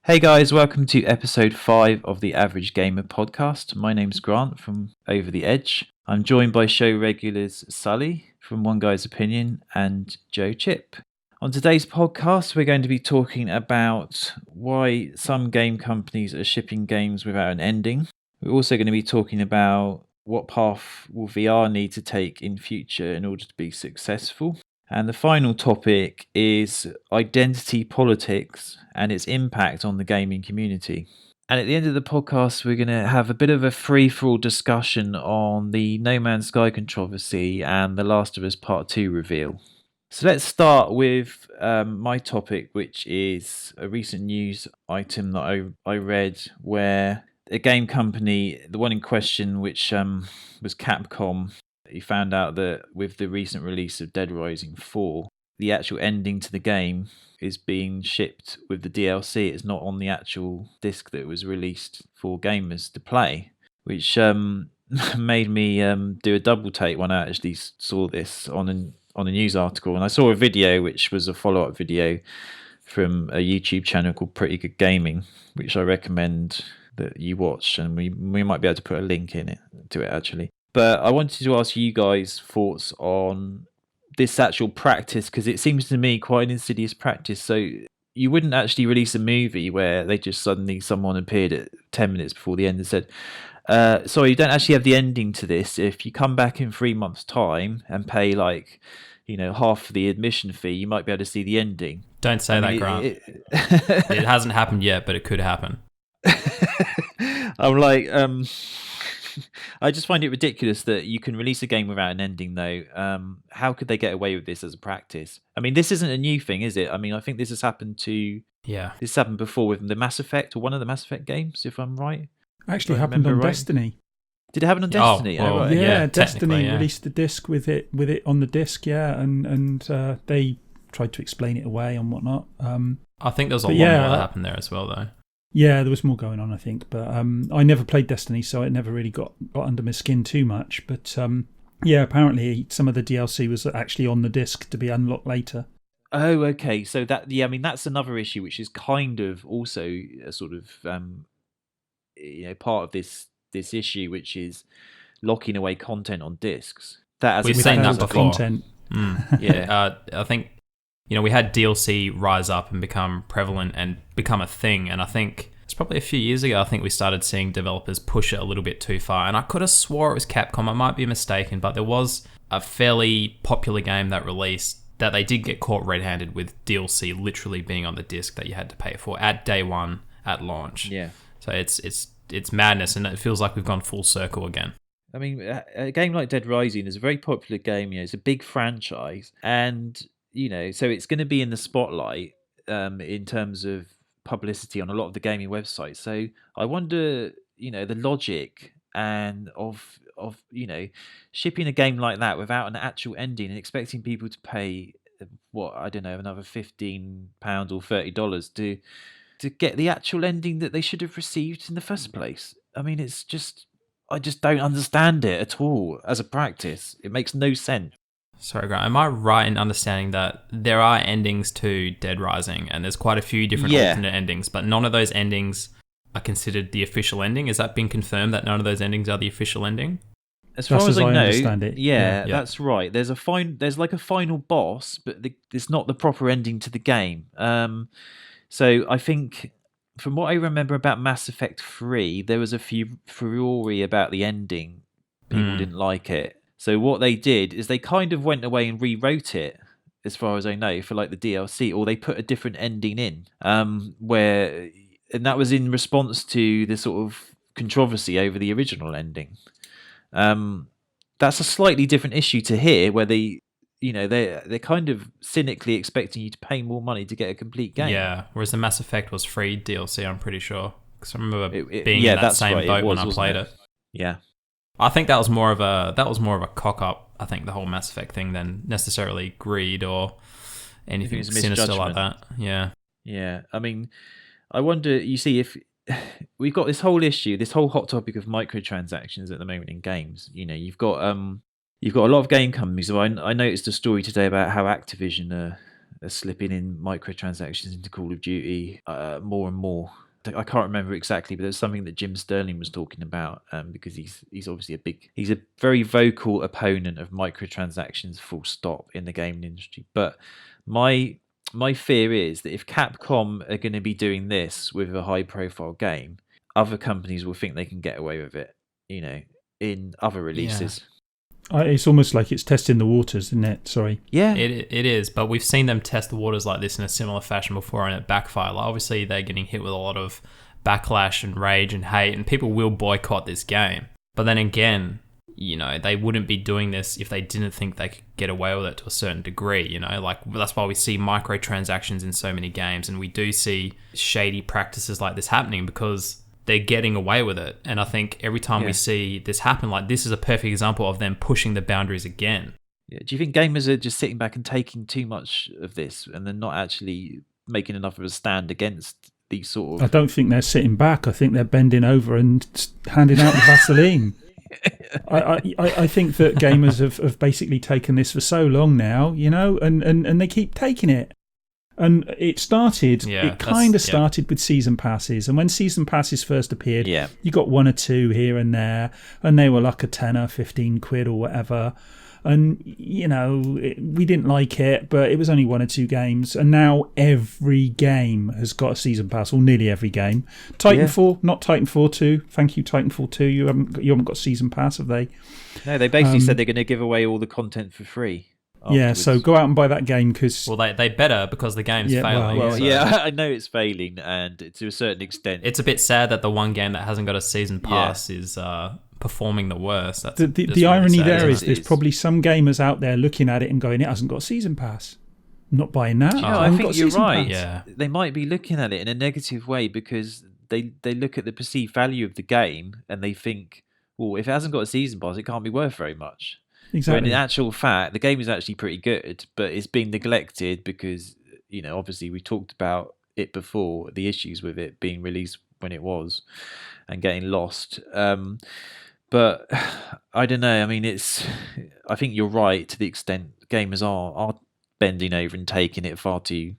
Hey guys, welcome to episode 5 of the Average Gamer podcast. My name's Grant from Over the Edge. I'm joined by show regulars Sully from One Guy's Opinion and Joe Chip. On today's podcast, we're going to be talking about why some game companies are shipping games without an ending. We're also going to be talking about what path will VR need to take in future in order to be successful. And the final topic is identity politics and its impact on the gaming community. And at the end of the podcast, we're going to have a bit of a free-for-all discussion on the No Man's Sky controversy and The Last of Us Part 2 reveal. So let's start with my topic, which is a recent news item that I read where a game company, the one in question, which was Capcom, he found out that with the recent release of Dead Rising 4, the actual ending to the game is being shipped with the DLC. It's not on the actual disc that was released for gamers to play, which made me do a double take when I actually saw this on a news article. And I saw a video which was a follow-up video from a YouTube channel called Pretty Good Gaming, which I recommend that you watch, and we might be able to put a link in it to it actually. But I wanted to ask you guys' thoughts on this actual practice, because it seems to me quite an insidious practice. So you wouldn't actually release a movie where they just suddenly someone appeared at 10 minutes before the end and said, sorry, you don't actually have the ending to this. If you come back in 3 months' time and pay half the admission fee, you might be able to see the ending. Don't say that, Grant. It hasn't happened yet, but it could happen. I'm like, I just find it ridiculous that you can release a game without an ending, though. How could they get away with this as a practice? I mean, this isn't a new thing, is it? I mean, I think this has happened This happened before with the Mass Effect, or one of the Mass Effect games, if I'm right. Actually, happened on Destiny. Did it happen on Destiny? Oh, well, right. Yeah, Destiny released the disc with it on the disc, and they tried to explain it away and whatnot. I think there was a lot more that happened there as well, though. Yeah, there was more going on, I think. But I never played Destiny, so it never really got under my skin too much. But apparently some of the DLC was actually on the disc to be unlocked later. Oh, okay. So that's another issue, which is kind of also a sort of part of this issue, which is locking away content on discs. We've seen that before. Content. Yeah, I think we had DLC rise up and become prevalent and become a thing, and I think it's probably a few years ago, I think we started seeing developers push it a little bit too far, and I could have swore it was Capcom. I might be mistaken, but there was a fairly popular game that released that they did get caught red-handed with DLC literally being on the disc that you had to pay for at day one at launch. Yeah. So it's madness, and it feels like we've gone full circle again. I mean, a game like Dead Rising is a very popular game. It's a big franchise, and so it's going to be in the spotlight in terms of publicity on a lot of the gaming websites. So I wonder, the logic and of shipping a game like that without an actual ending and expecting people to pay another £15 or $30 to get the actual ending that they should have received in the first place. I mean, I just don't understand it at all as a practice. It makes no sense. Sorry, Grant, am I right in understanding that there are endings to Dead Rising, and there's quite a few different alternate endings, but none of those endings are considered the official ending? Has that been confirmed that none of those endings are the official ending? As far as I know, understand it. Yeah, that's right. There's like a final boss, but it's not the proper ending to the game. So I think, from what I remember about Mass Effect 3, there was a few furore about the ending. People didn't like it. So what they did is they kind of went away and rewrote it, as far as I know, for like the DLC, or they put a different ending in, and that was in response to the sort of controversy over the original ending. That's a slightly different issue to here, where they're kind of cynically expecting you to pay more money to get a complete game. Yeah, whereas the Mass Effect was free DLC, I'm pretty sure, because I remember being in that same boat when I played it. Yeah. I think that was more of a cock up. I think the whole Mass Effect thing than necessarily greed or anything sinister like that. Yeah. Yeah. I mean, I wonder. You see, if we've got this whole issue, this whole hot topic of microtransactions at the moment in games. You've got a lot of game companies. So I noticed a story today about how Activision slipping in microtransactions into Call of Duty more and more. I can't remember exactly, but there's something that Jim Sterling was talking about because he's obviously he's a very vocal opponent of microtransactions, full stop, in the gaming industry. But my fear is that if Capcom are going to be doing this with a high profile game, other companies will think they can get away with it, in other releases. It's almost like it's testing the waters, isn't it? Sorry. Yeah. It is, but we've seen them test the waters like this in a similar fashion before and it backfired. Like, obviously, they're getting hit with a lot of backlash and rage and hate, and people will boycott this game. But then again, they wouldn't be doing this if they didn't think they could get away with it to a certain degree, Like, that's why we see microtransactions in so many games, and we do see shady practices like this happening because they're getting away with it. And I think every time we see this happen, like, this is a perfect example of them pushing the boundaries again. Yeah. Do you think gamers are just sitting back and taking too much of this and they're not actually making enough of a stand against these sort of... I don't think they're sitting back. I think they're bending over and handing out the Vaseline. I think that gamers have basically taken this for so long now, and they keep taking it. And it started, started with season passes. And when season passes first appeared, you got one or two here and there, and they were like a 10 or 15 quid or whatever. And, we didn't like it, but it was only one or two games. And now every game has got a season pass, or nearly every game. Titanfall, not Titanfall 2. Thank you, Titanfall 2. You haven't got season pass, have they? No, they basically said they're going to give away all the content for free. Afterwards. Yeah, so go out and buy that game because... Well, they better because the game's failing. I know it's failing, and to a certain extent... It's a bit sad that the one game that hasn't got a season pass is performing the worst. The irony there is there's probably some gamers out there looking at it and going, it hasn't got a season pass. I'm not buying that. I think you're right. Yeah. They might be looking at it in a negative way because they look at the perceived value of the game and they think, well, if it hasn't got a season pass, it can't be worth very much. Exactly. When in actual fact, the game is actually pretty good, but it's been neglected because, obviously we talked about it before, the issues with it being released when it was and getting lost. But I don't know. I mean, I think you're right to the extent gamers are bending over and taking it far too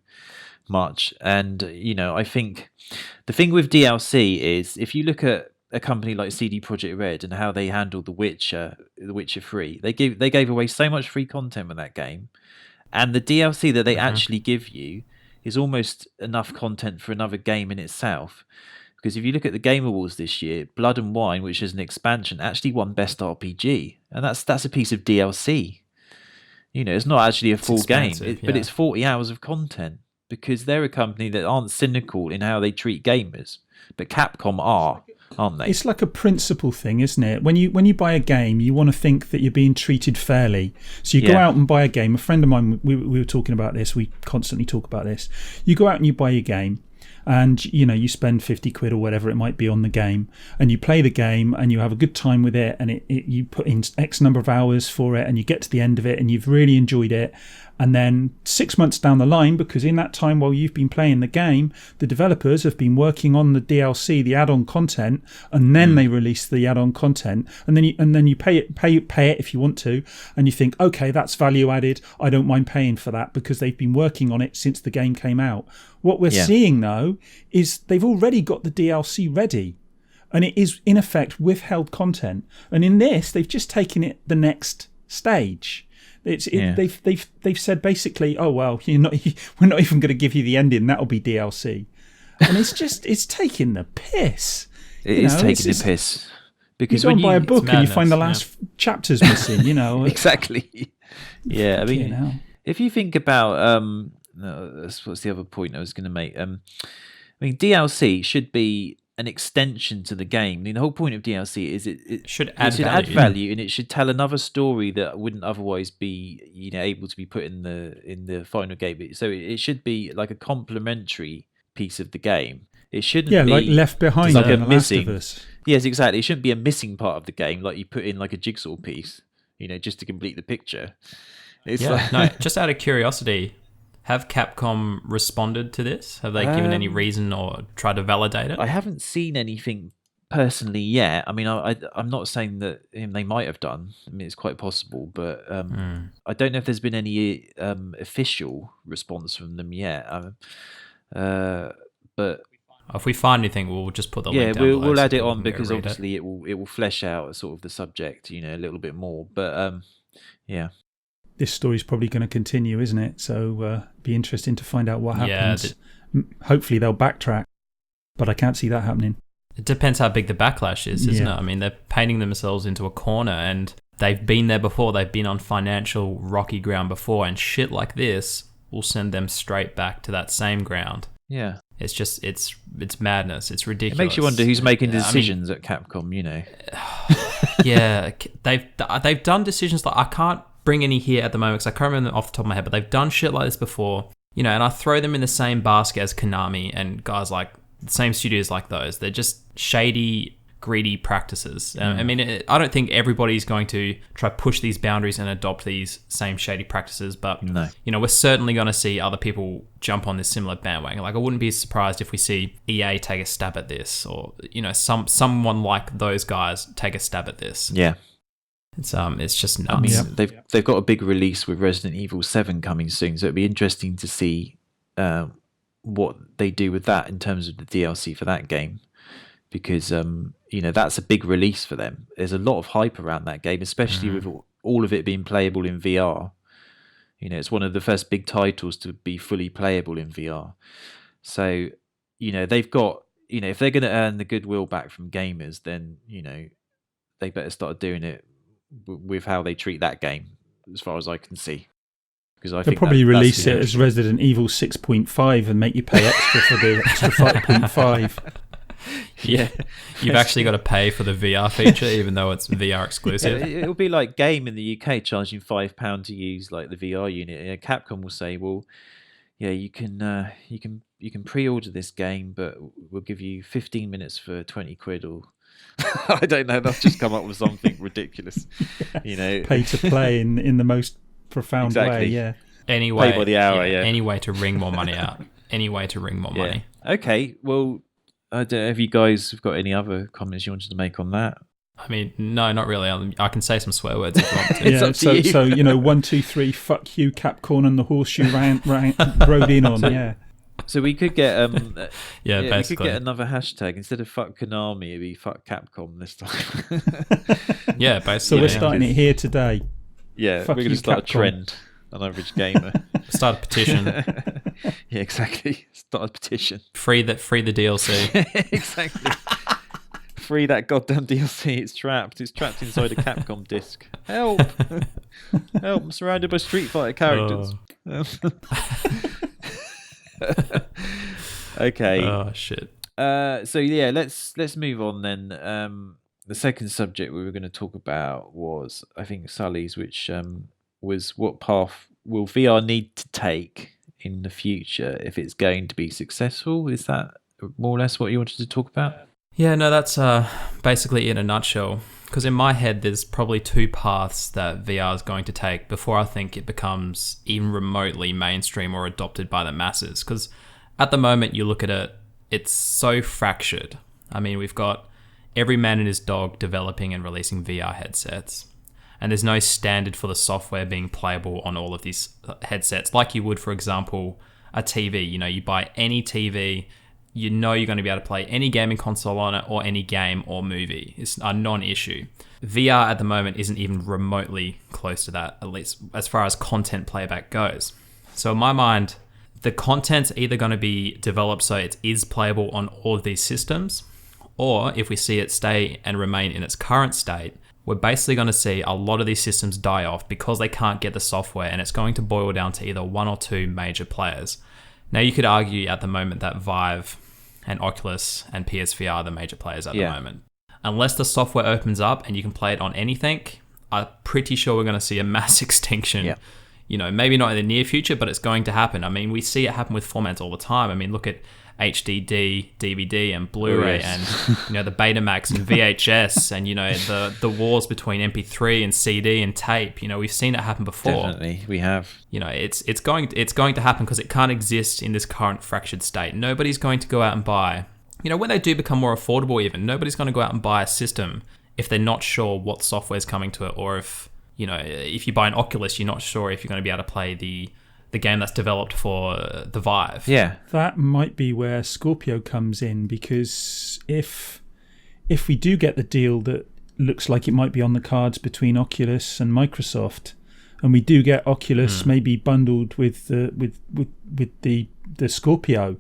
much. And, I think the thing with DLC is if you look at a company like CD Projekt Red and how they handled The Witcher 3, they gave away so much free content with that game, and the DLC that they actually give you is almost enough content for another game in itself. Because if you look at the Game Awards this year, Blood and Wine, which is an expansion, actually won Best RPG, and that's a piece of DLC. It's not actually a full game, but it's 40 hours of content. Because they're a company that aren't cynical in how they treat gamers, but Capcom are. Aren't they? It's like a principle thing, isn't it? When you buy a game, you want to think that you're being treated fairly. So you go out and buy a game. A friend of mine, we were talking about this. We constantly talk about this. You go out and you buy a game, and you spend 50 quid or whatever it might be on the game, and you play the game and you have a good time with it, and you put in X number of hours for it, and you get to the end of it and you've really enjoyed it. And then 6 months down the line, because in that time while you've been playing the game, the developers have been working on the DLC, the add-on content, and then they release the add-on content, and then you pay it if you want to, and you think, okay, that's value added. I don't mind paying for that because they've been working on it since the game came out. What we're seeing though is they've already got the DLC ready, and it is in effect withheld content. And in this, they've just taken it the next stage. They've said basically, oh well, we're not even going to give you the ending. That'll be DLC, and it's taking the piss. It is taking the piss because when you buy a book and you find the last chapters missing, exactly. Yeah, I mean, if you think about what's the other point I was going to make? I mean, DLC should be an extension to the game. I mean, the whole point of DLC is it should add value, and it should tell another story that wouldn't otherwise be able to be put in the final game. So it should be like a complementary piece of the game. It shouldn't be like Left Behind, like a missing. Last of Us. Yes, exactly. It shouldn't be a missing part of the game, like you put in like a jigsaw piece, just to complete the picture. Just out of curiosity, have Capcom responded to this? Have they given any reason or tried to validate it? I haven't seen anything personally yet. I mean, I'm not saying that they might have done. I mean, it's quite possible, but I don't know if there's been any official response from them yet. But if we find anything, we'll just put the yeah, link down below. we'll so add it people on can go because read obviously it will flesh out sort of the subject, a little bit more. But yeah. This story's probably going to continue, isn't it? So be interesting to find out what happens. Hopefully they'll backtrack, but I can't see that happening. It depends how big the backlash is, isn't it? I mean, they're painting themselves into a corner, and they've been there before. They've been on financial rocky ground before, and shit like this will send them straight back to that same ground. Yeah. It's just, it's madness. It's ridiculous. It makes you wonder who's making decisions at Capcom, Yeah, they've done decisions like, I can't bring any here at the moment because I can't remember them off the top of my head, but they've done shit like this before, and I throw them in the same basket as Konami and guys like the same studios like those. They're just shady, greedy practices. I mean, I don't think everybody's going to try push these boundaries and adopt these same shady practices, but no. We're certainly going to see other people jump on this similar bandwagon. Like, I wouldn't be surprised if we see EA take a stab at this, or someone like those guys take a stab at this. Yeah. It's just nuts. I mean, they've got a big release with Resident Evil 7 coming soon, so it'd be interesting to see what they do with that in terms of the DLC for that game, because that's a big release for them. There's a lot of hype around that game, especially with all of it being playable in VR. It's one of the first big titles to be fully playable in VR. So, they've got, if they're going to earn the goodwill back from gamers, then, they better start doing it with how they treat that game, as far as I can see. Because They'll probably release it as Resident Evil 6.5 and make you pay extra for the extra 5.5. Yeah, you've actually got to pay for the VR feature, even though it's VR exclusive. It'll be like Game in the UK charging £5 to use like the VR unit. Capcom will say, well, yeah, you can pre-order this game, but we'll give you 15 minutes for 20 quid, or I don't know. They'll just come up with something ridiculous, Pay to play in the most profound way. Yeah. Anyway, pay by the hour. Yeah. Any way to wring more money out. Any way to wring more money. Okay. Well, I don't know if you guys have got any other comments you wanted to make on that. I mean, no, not really. I can say some swear words if you want to. Yeah. So 1, 2, 3. Fuck you, Capcom, and the horseshoe rode in on. Yeah. So we could get basically. We could get another hashtag instead of fuck Konami. It'd be fuck Capcom this time. Yeah, basically. So we're starting it here today. Yeah, Fuck we're going to start Capcom. a trend on Average Gamer. Start a petition. Yeah, exactly. Start a petition. Free the DLC. Exactly. Free that goddamn DLC. It's trapped. It's trapped inside a Capcom disc. Help! Help! I'm surrounded by Street Fighter characters. Okay. Oh shit. So yeah, let's move on then. The second subject we were going to talk about was, I think, Sully's, which was what path will VR need to take in the future if it's going to be successful. Is that more or less what you wanted to talk about? Yeah, no, that's basically in a nutshell. Because in my head, there's probably two paths that VR is going to take before I think it becomes even remotely mainstream or adopted by the masses. Because at the moment, you look at it, it's so fractured. I mean, we've got every man and his dog developing and releasing VR headsets. And there's no standard for the software being playable on all of these headsets. Like you would, for example, a TV. You buy any TV, you're going to be able to play any gaming console on it or any game or movie. It's a non-issue. VR at the moment isn't even remotely close to that, at least as far as content playback goes. So in my mind, the content's either going to be developed so it is playable on all of these systems, or if we see it stay and remain in its current state, we're basically going to see a lot of these systems die off because they can't get the software, and it's going to boil down to either one or two major players. Now, you could argue at the moment that Vive and Oculus and PSVR are the major players at the moment. Unless the software opens up and you can play it on anything, I'm pretty sure we're going to see a mass extinction. Yeah. Maybe not in the near future, but it's going to happen. I mean, we see it happen with formats all the time. I mean, look at HDD, DVD, and Blu-ray, and the Betamax and VHS, and the wars between MP3 and CD and tape. We've seen it happen before. Definitely, we have. It's going to happen because it can't exist in this current fractured state. Nobody's going to go out and buy when they do become more affordable, even nobody's going to go out and buy a system if they're not sure what software is coming to it, or if you buy an Oculus, you're not sure if you're going to be able to play the game that's developed for the Vive. Yeah, that might be where Scorpio comes in, because if we do get the deal that looks like it might be on the cards between Oculus and Microsoft, and we do get Oculus maybe bundled with the Scorpio,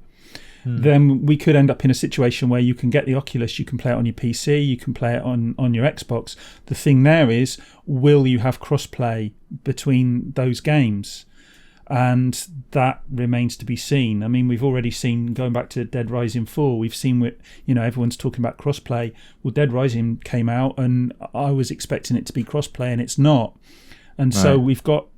then we could end up in a situation where you can get the Oculus, you can play it on your PC, you can play it on your Xbox. The thing there is, will you have crossplay between those games? And that remains to be seen. I mean, we've already seen, going back to Dead Rising 4, we've seen everyone's talking about crossplay. Well, Dead Rising came out and I was expecting it to be crossplay, and it's not. And so we've got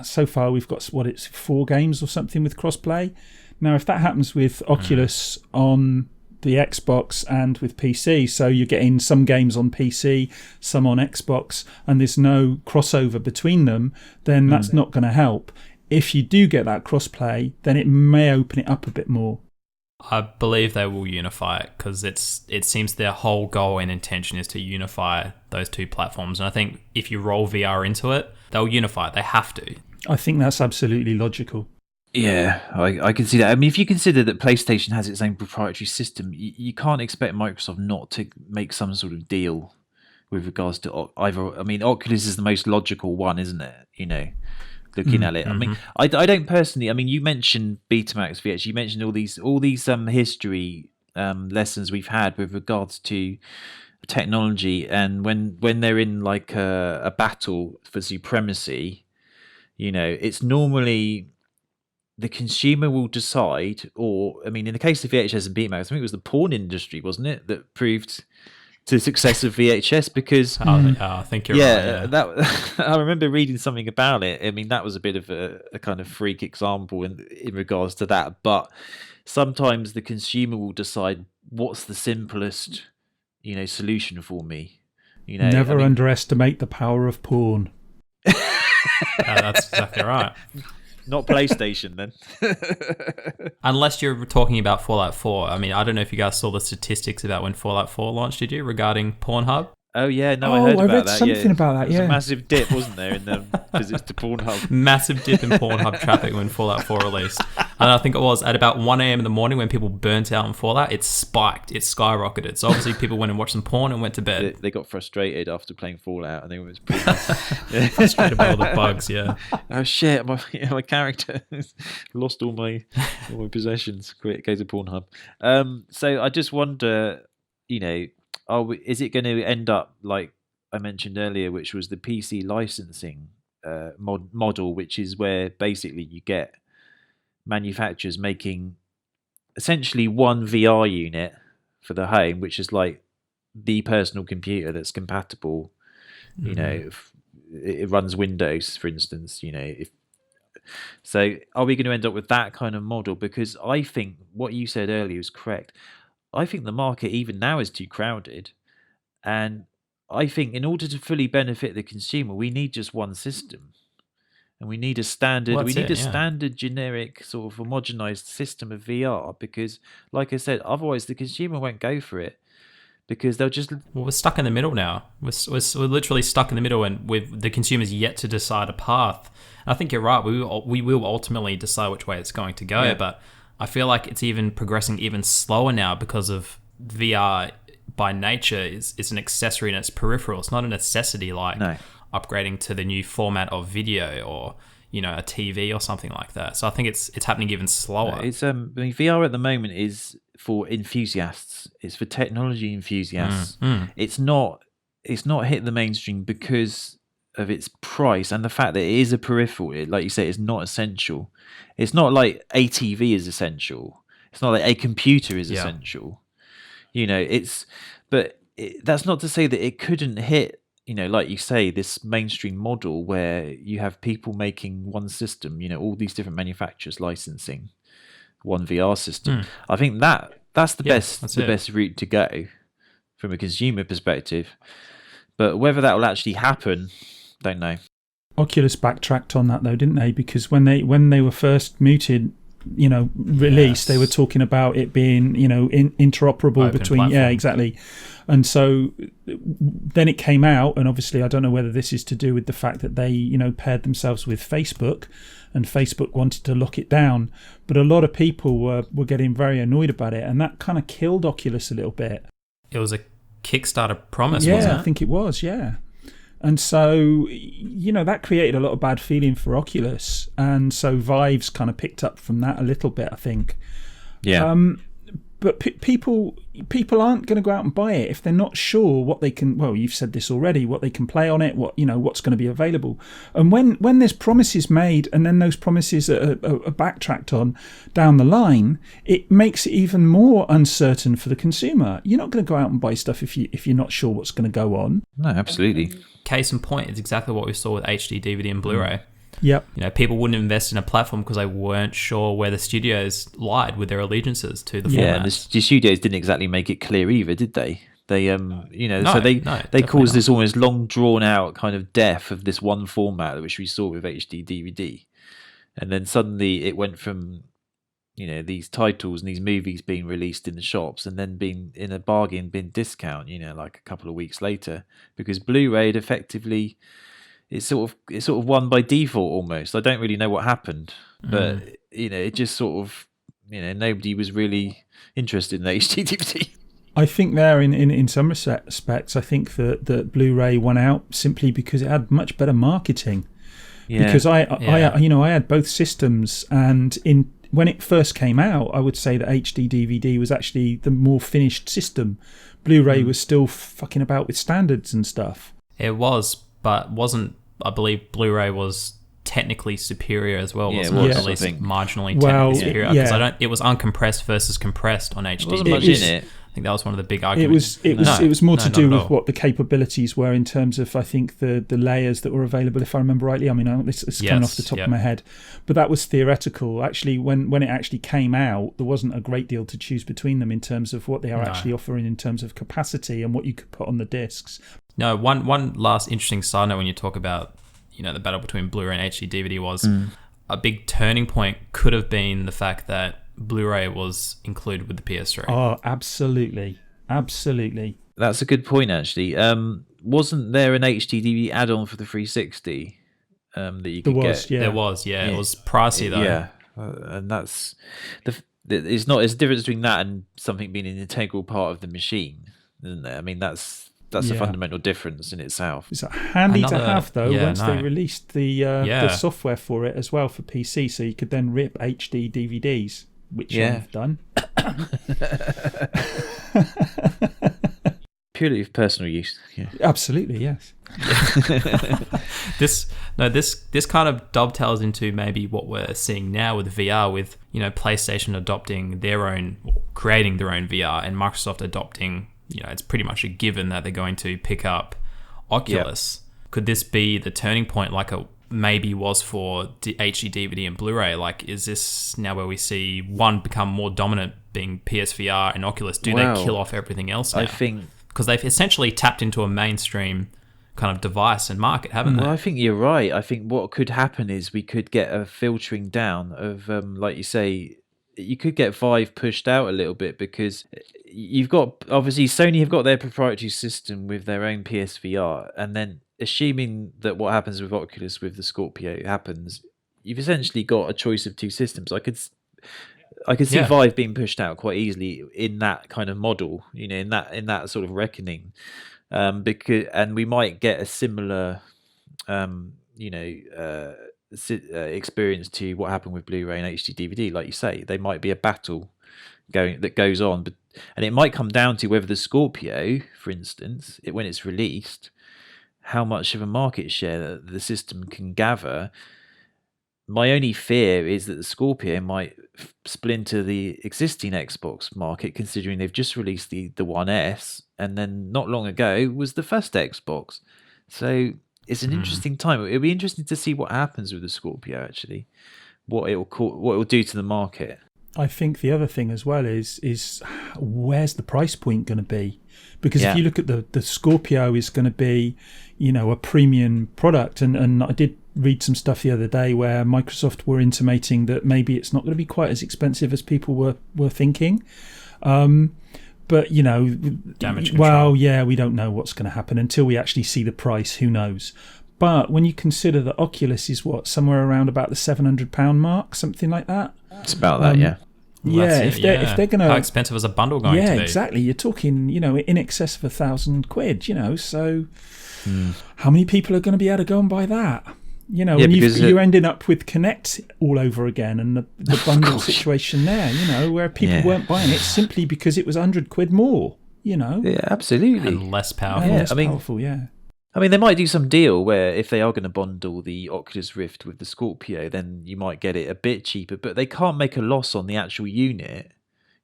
so far we've got 4 games or something with crossplay. Now, if that happens with Oculus on the Xbox and with PC, so you're getting some games on PC, some on Xbox, and there's no crossover between them, then that's not going to help. If you do get that crossplay, then it may open it up a bit more. I believe they will unify it, because it seems their whole goal and intention is to unify those two platforms. And I think if you roll VR into it, they'll unify it. They have to. I think that's absolutely logical. Yeah, I can see that. I mean, if you consider that PlayStation has its own proprietary system, you can't expect Microsoft not to make some sort of deal with regards to either. I mean, Oculus is the most logical one, isn't it? Looking at it. I mean, I don't personally. I mean, you mentioned Betamax VX. You mentioned all these history lessons we've had with regards to technology, and when they're in like a battle for supremacy, it's normally the consumer will decide, or I mean, in the case of VHS and Betamax, I think it was the porn industry, wasn't it, that proved to the success of VHS, because I think you're right. That I remember reading something about it. I mean, that was a bit of a kind of freak example in regards to that. But sometimes the consumer will decide what's the simplest, solution for me. Never underestimate the power of porn. That's exactly right. Not PlayStation, then. Unless you're talking about Fallout 4. I mean, I don't know if you guys saw the statistics about when Fallout 4 launched, did you, regarding Pornhub? Oh, yeah, no, I heard about that. I read something about that, There was a massive dip, wasn't there, in the visits to Pornhub? Massive dip in Pornhub traffic when Fallout 4 released. And I think it was at about 1 a.m. in the morning when people burnt out on Fallout, it spiked, it skyrocketed. So obviously people went and watched some porn and went to bed. They got frustrated after playing Fallout. I think it was pretty... Frustrated by all the bugs, yeah. Oh, shit, my character lost all my possessions. Quick, go to Pornhub. So I just wonder, is it going to end up like I mentioned earlier, which was the PC licensing model, which is where basically you get manufacturers making essentially one VR unit for the home, which is like the personal computer that's compatible. If it runs Windows, for instance. So are we going to end up with that kind of model? Because I think what you said earlier is correct. I think the market even now is too crowded, and I think in order to fully benefit the consumer, we need just one system, and we need a standard. Standard, generic, sort of homogenized system of VR. Because, like I said, otherwise the consumer won't go for it, because they'll just. Well, we're stuck in the middle now. We're literally stuck in the middle, and with the consumers yet to decide a path. And I think you're right. We will ultimately decide which way it's going to go, but I feel like it's even progressing even slower now, because of VR by nature is an accessory and it's peripheral. It's not a necessity like upgrading to the new format of video or a TV or something like that. So I think it's happening even slower. It's VR at the moment is for enthusiasts. It's for technology enthusiasts. It's not hit the mainstream because of its price and the fact that it is a peripheral. Like you say, it's not essential. It's not like a TV is essential. It's not like a computer is essential. That's not to say that it couldn't hit, like you say, this mainstream model where you have people making one system, all these different manufacturers licensing one VR system. I think that's the best route to go from a consumer perspective. But whether that will actually happen, don't know. Oculus backtracked on that though, didn't they? Because when they were first mooted release, they were talking about it being interoperable Open between platform. exactly. And so then it came out, and obviously I don't know whether this is to do with the fact that they paired themselves with Facebook, and Facebook wanted to lock it down, but a lot of people were getting very annoyed about it, and that kind of killed Oculus a little bit. It was a Kickstarter promise, wasn't it? I think it was, yeah. And so, that created a lot of bad feeling for Oculus. And so Vive's kind of picked up from that a little bit, I think. Yeah. But people aren't going to go out and buy it if they're not sure what they can. Well, you've said this already. What they can play on it. What's going to be available. And when there's promises made and then those promises are backtracked on down the line, it makes it even more uncertain for the consumer. You're not going to go out and buy stuff if you're not sure what's going to go on. No, absolutely. Case in point, it's exactly what we saw with HD, DVD, and Blu-ray. Yep. People wouldn't invest in a platform because they weren't sure where the studios lied with their allegiances to the format. Yeah, and the studios didn't exactly make it clear either, did they? They, No, so they definitely caused not. this almost long drawn out kind of death of this one format, which we saw with HD DVD, and then suddenly it went from these titles and these movies being released in the shops and then being in a bargain bin discount, like a couple of weeks later, because Blu-ray had effectively. It's sort of won by default almost. I don't really know what happened, but it just sort of nobody was really interested in HD DVD. I think there in some respects, I think that Blu-ray won out simply because it had much better marketing. Yeah. Because I had both systems, and when it first came out, I would say that HD DVD was actually the more finished system. Blu-ray was still fucking about with standards and stuff. It was, but wasn't. I believe Blu-ray was technically superior as well. Yeah, wasn't it it? was, At least I think. marginally Well, technically superior. Because it was uncompressed versus compressed on HD. There wasn't much in it. I think that was one of the big arguments. It was more to do not at with all. what the capabilities were in terms of, I think, the layers that were available, if I remember rightly. I mean, it's coming off the top of my head, but that was theoretical. Actually, when it actually came out, there wasn't a great deal to choose between them in terms of what they are actually offering in terms of capacity and what you could put on the discs. No, one last interesting side note when you talk about the battle between Blu-ray and HD DVD was a big turning point could have been the fact that Blu-ray was included with the PS3. Oh, absolutely. That's a good point, actually. Wasn't there an HD DVD add-on for the 360 that you could get? Yeah. There was, yeah. It was pricey though. Yeah, and that's it's not as difference between that and something being an integral part of the machine, isn't there? I mean, that's a fundamental difference in itself. It's handy to have though. Once they released the software for it as well for PC, so you could then rip HD DVDs, which I've done. Purely for personal use. Yeah. Absolutely, yes. This kind of dovetails into maybe what we're seeing now with VR, with PlayStation adopting creating their own VR, and Microsoft adopting. It's pretty much a given that they're going to pick up Oculus. Yep. Could this be the turning point, like it maybe was for HD DVD and Blu-ray? Like, is this now where we see one become more dominant, being PSVR and Oculus? Do they kill off everything else now? I think because they've essentially tapped into a mainstream kind of device and market, haven't they? Well, I think you're right. I think what could happen is we could get a filtering down of, like you say, you could get Vive pushed out a little bit, because you've got, obviously Sony have got their proprietary system with their own PSVR, and then assuming that what happens with Oculus with the Scorpio happens, you've essentially got a choice of two systems. I could see Vive being pushed out quite easily in that kind of model, in that sort of reckoning, and we might get a similar experience to what happened with Blu-ray and HD DVD. Like you say, they might be a battle that goes on, and it might come down to whether the Scorpio, for instance, when it's released, how much of a market share the system can gather. My only fear is that the Scorpio might splinter the existing Xbox market, considering they've just released the One S, and then not long ago was the first Xbox. So it's an interesting time. It'll be interesting to see what happens with the Scorpio, actually, what it will do to the market. I think the other thing as well is where's the price point going to be? Because if you look at the Scorpio is going to be, a premium product, and I did read some stuff the other day where Microsoft were intimating that maybe it's not going to be quite as expensive as people were thinking. But, Damage control. well, yeah, we don't know what's going to happen until we actually see the price. Who knows? But when you consider that Oculus is somewhere around about the £700 mark, something like that. It's about that, yeah. Well, if they're going to, how expensive is a bundle going to be? Yeah, exactly. You're talking, in excess of £1,000, So, how many people are going to be able to go and buy that? And you're ending up with Connect all over again, and the bundle situation there. Where people weren't buying it simply because it was £100 more. Yeah, absolutely, and less powerful. Yeah, powerful. Yeah. I mean, they might do some deal where if they are going to bundle the Oculus Rift with the Scorpio, then you might get it a bit cheaper, but they can't make a loss on the actual unit,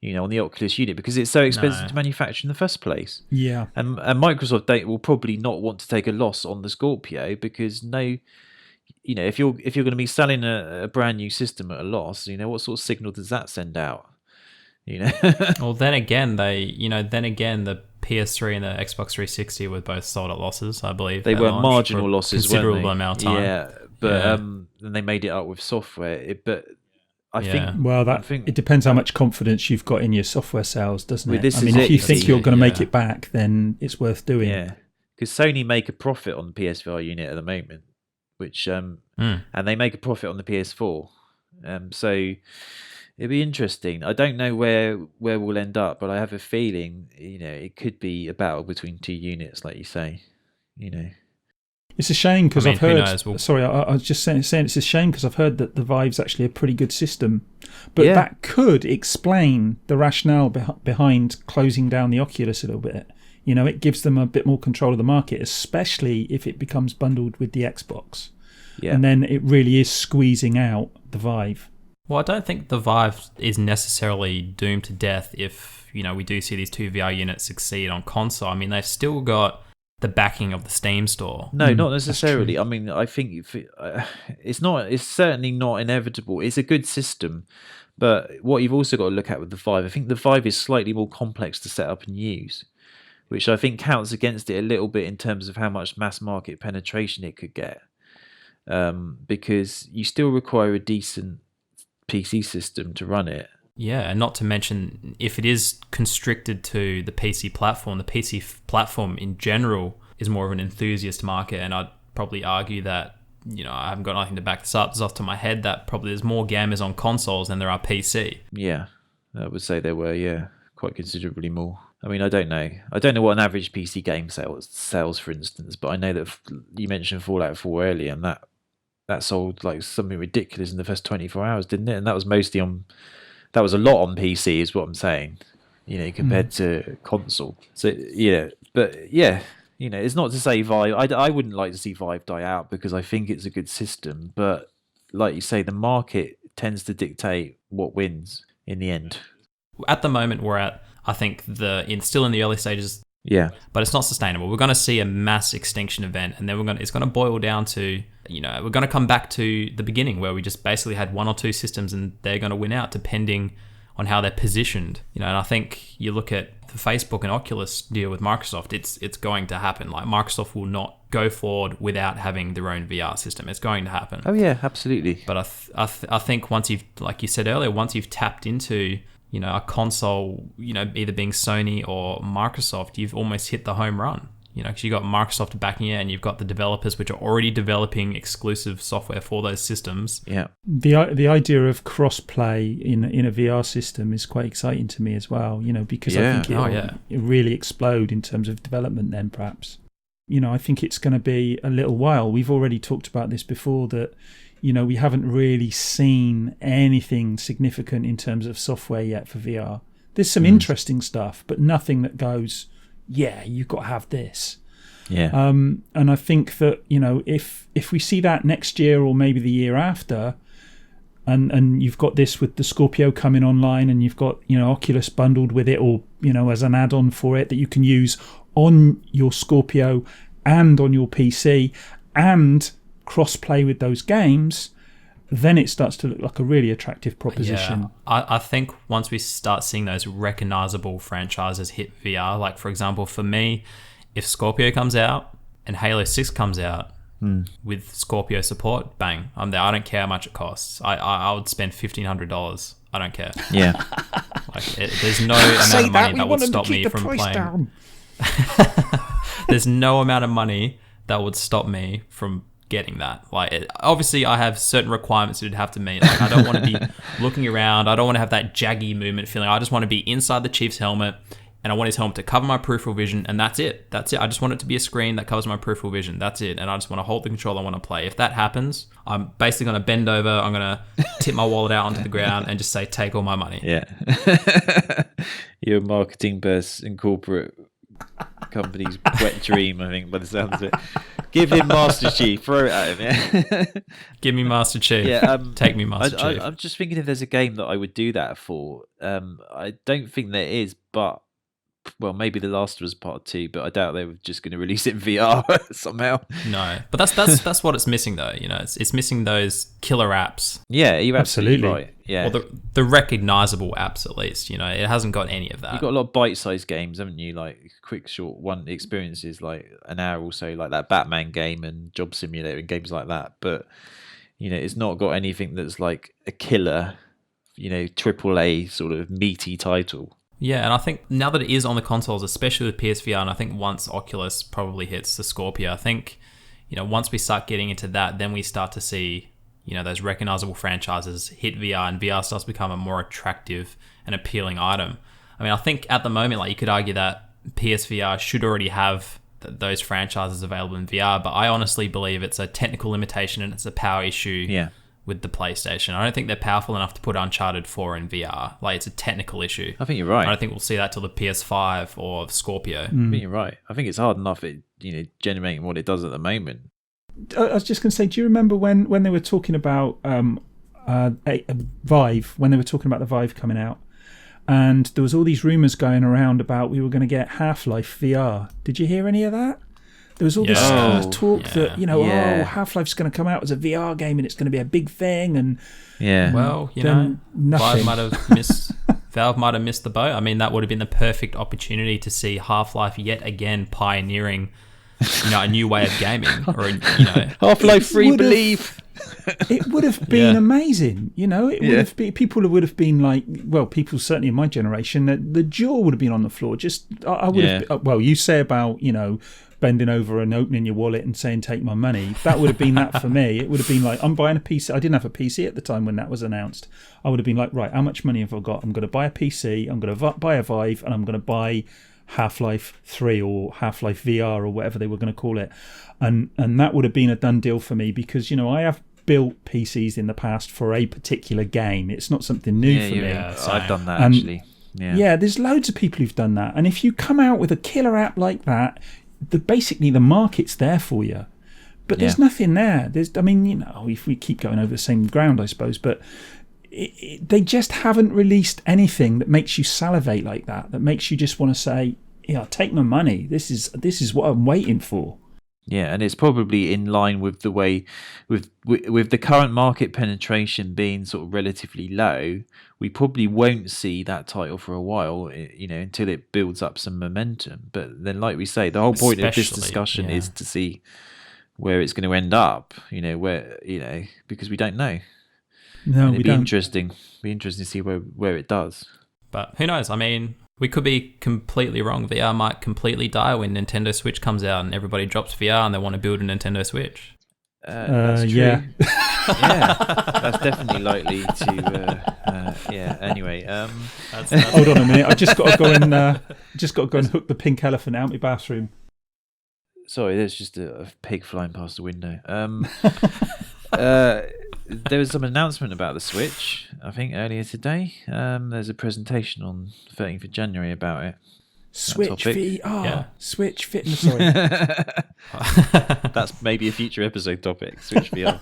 on the Oculus unit, because it's so expensive to manufacture in the first place. Yeah. And Microsoft will probably not want to take a loss on the Scorpio because if you're going to be selling a brand new system at a loss, what sort of signal does that send out? Well, then again, the PS3 and the Xbox 360 were both sold at losses, I believe. They were marginal losses, considerable amount of time. Yeah, but then they made it up with software. But I think it depends how much confidence you've got in your software sales, doesn't it? If you think you're going to make it back, then it's worth doing. Yeah, because Sony make a profit on the PSVR unit at the moment, which and they make a profit on the PS4. So it'd be interesting. I don't know where we'll end up, but I have a feeling, it could be a battle between two units, like you say. It's a shame because I've heard. Sorry, I was just saying it's a shame because I've heard that the Vive's actually a pretty good system, but that could explain the rationale behind closing down the Oculus a little bit. It gives them a bit more control of the market, especially if it becomes bundled with the Xbox. Yeah. And then it really is squeezing out the Vive. Well, I don't think the Vive is necessarily doomed to death if, we do see these two VR units succeed on console. I mean, they've still got the backing of the Steam store. No, not necessarily. I mean, I think it's certainly not inevitable. It's a good system. But what you've also got to look at with the Vive, I think the Vive is slightly more complex to set up and use, which I think counts against it a little bit in terms of how much mass market penetration it could get. Because you still require a decent PC system to run it. Yeah, and not to mention, if it is constricted to the PC platform in general is more of an enthusiast market, and I'd probably argue that, I haven't got nothing to back this up, it's off to my head, that probably there's more gamers on consoles than there are PC. Yeah, I would say there were, quite considerably more. I mean, I don't know what an average PC game sells, for instance, but I know that you mentioned Fallout 4 earlier, and that sold like something ridiculous in the first 24 hours, didn't it? And that was that was a lot on PC, is what I'm saying, compared to console. So, it's not to say Vive, I wouldn't like to see Vive die out because I think it's a good system, but like you say, the market tends to dictate what wins in the end. At the moment, we're at, I think, still in the early stages. Yeah, but it's not sustainable. We're going to see a mass extinction event, and then it's going to boil down to, we're going to come back to the beginning where we just basically had one or two systems, and they're going to win out depending on how they're positioned. And I think you look at the Facebook and Oculus deal with Microsoft, it's going to happen. Like, Microsoft will not go forward without having their own VR system. It's going to happen. Oh yeah, absolutely. But I think once you've, like you said earlier, once you've tapped into a console, either being Sony or Microsoft, you've almost hit the home run. Because you've got Microsoft backing it, and you've got the developers which are already developing exclusive software for those systems. Yeah. The idea of cross-play in a VR system is quite exciting to me as well, because I think it'll really explode in terms of development then, perhaps. I think it's going to be a little while. We've already talked about this before, that we haven't really seen anything significant in terms of software yet for VR. There's some interesting stuff, but nothing that goes, you've got to have this. Yeah. And I think that, if we see that next year or maybe the year after, and you've got this with the Scorpio coming online, and you've got, Oculus bundled with it, or, as an add-on for it that you can use on your Scorpio and on your PC, and cross-play with those games, then it starts to look like a really attractive proposition. Yeah. I think once we start seeing those recognizable franchises hit VR, like, for example, for me, if Scorpio comes out and Halo 6 comes out, with Scorpio support, bang, I'm there. I don't care how much it costs. I would spend $1,500. I don't care. Yeah. There's no amount of money that would stop me from playing. There's no amount of money that would stop me from getting that. Obviously, I have certain requirements you'd have to meet. I don't want to be looking around. I don't want to have that jaggy movement feeling. I just want to be inside the Chief's helmet, and I want his helmet to cover my peripheral vision, and that's it. I just want it to be a screen that covers my peripheral vision. That's it. And I just want to hold the controller. I want to play. If that happens, I'm basically going to bend over. I'm going to tip my wallet out onto the ground and just say, take all my money. Yeah. Your marketing burst in corporate company's wet dream, I think, by the sounds of it. Give him Master Chief. Throw it at him, yeah. Give me Master Chief. Yeah, take me Master Chief. I'm just thinking if there's a game that I would do that for. I don't think there is, but well, maybe The Last of Us Part 2, but I doubt they were just going to release it in VR somehow. No, but that's what it's missing though. It's missing those killer apps. Yeah, you're absolutely right. Yeah, or the recognizable apps at least. It hasn't got any of that. You've got a lot of bite-sized games, haven't you? Like quick, short one experiences, like an hour or so, like that Batman game and Job Simulator and games like that. But it's not got anything that's like a killer, AAA sort of meaty title. Yeah, and I think now that it is on the consoles, especially with PSVR, and I think once Oculus probably hits the Scorpio, I think, once we start getting into that, then we start to see, those recognizable franchises hit VR, and VR starts to become a more attractive and appealing item. I mean, I think at the moment, you could argue that PSVR should already have those franchises available in VR, but I honestly believe it's a technical limitation and it's a power issue with the PlayStation. I don't think they're powerful enough to put Uncharted 4 in VR. It's a technical issue. I think you're right. I don't think we'll see that till the PS5 or Scorpio. I think you're right. I think it's hard enough generating what it does at the moment. I was just going to say, do you remember when they were talking about Vive, when they were talking about the Vive coming out, and there was all these rumours going around about we were going to get Half-Life VR. Did you hear any of that? There was all this talk that, Half-Life's going to come out as a VR game and it's going to be a big thing. And well, nothing. Valve might have missed the boat. I mean, that would have been the perfect opportunity to see Half-Life yet again pioneering, a new way of gaming. Or Half-Life Free Believe. It would have been amazing. It would have been. People would have been like, well, people certainly in my generation, the jaw would have been on the floor. I would have. Well, you say about bending over and opening your wallet and saying, take my money. That would have been that for me. It would have been like, I'm buying a PC. I didn't have a PC at the time when that was announced. I would have been like, right, how much money have I got? I'm going to buy a PC, I'm going to buy a Vive, and I'm going to buy Half-Life 3 or Half-Life VR or whatever they were going to call it. And that would have been a done deal for me because, I have built PCs in the past for a particular game. It's not something new for me. I've done that actually. Yeah, there's loads of people who've done that. And if you come out with a killer app like that, basically the market's there for you, but there's nothing there. If we keep going over the same ground, I suppose, but they just haven't released anything that makes you salivate like that makes you just want to say, take my money. This is what I'm waiting for. Yeah, and it's probably in line with the way, with the current market penetration being sort of relatively low, we probably won't see that title for a while, until it builds up some momentum. But then, like we say, the whole point of this discussion is to see where it's going to end up, because we don't know. No, it'd be interesting. Be interesting to see where it does. But who knows? I mean, we could be completely wrong. VR might completely die when Nintendo Switch comes out and everybody drops VR and they want to build a Nintendo Switch. That's true. Yeah. That's definitely likely to. Anyway, that's hold on a minute. I just got to go and hook the pink elephant out my bathroom. Sorry, there's just a pig flying past the window. There was some announcement about the Switch, I think, earlier today. There's a presentation on 13th of January about it. Switch VR. Switch Fitness. Sorry. That's maybe a future episode topic, Switch VR.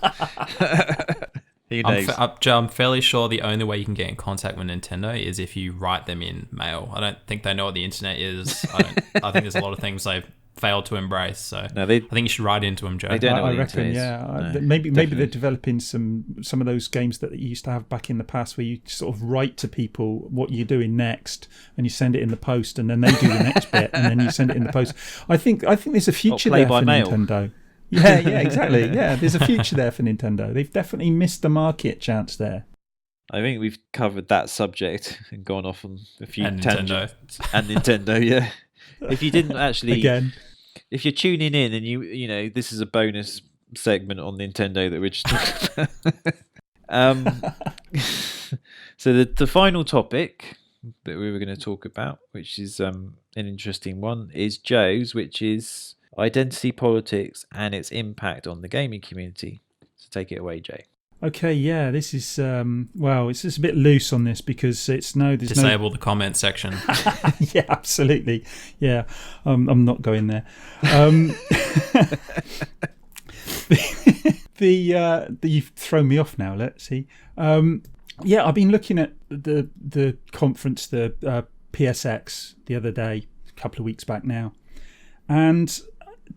Who knows? I'm fairly sure the only way you can get in contact with Nintendo is if you write them in mail. I don't think they know what the internet is. I think there's a lot of things they've failed to embrace. So I think you should write into them, Joe. They don't know what I reckon, no, maybe they're developing some of those games that you used to have back in the past, where you sort of write to people what you're doing next, and you send it in the post, and then they do the next bit, and then you send it in the post. I think there's a future there for Nintendo. Yeah, exactly. Yeah, there's a future there for Nintendo. They've definitely missed the market chance there. I think we've covered that subject and gone off on a few And tangents. And Nintendo, yeah. If you didn't actually, Again, if you're tuning in and you know, this is a bonus segment on Nintendo that we're just talking about. So the final topic that we were going to talk about, which is an interesting one, is Joe's, which is identity politics and its impact on the gaming community. So take it away, Joe. okay, yeah, this is it's just a bit loose on this because there's Disable the comment section. Yeah, absolutely. Yeah, I'm not going there. You've thrown me off now. Let's see. I've been looking at the conference, the PSX, the other day, a couple of weeks back now, and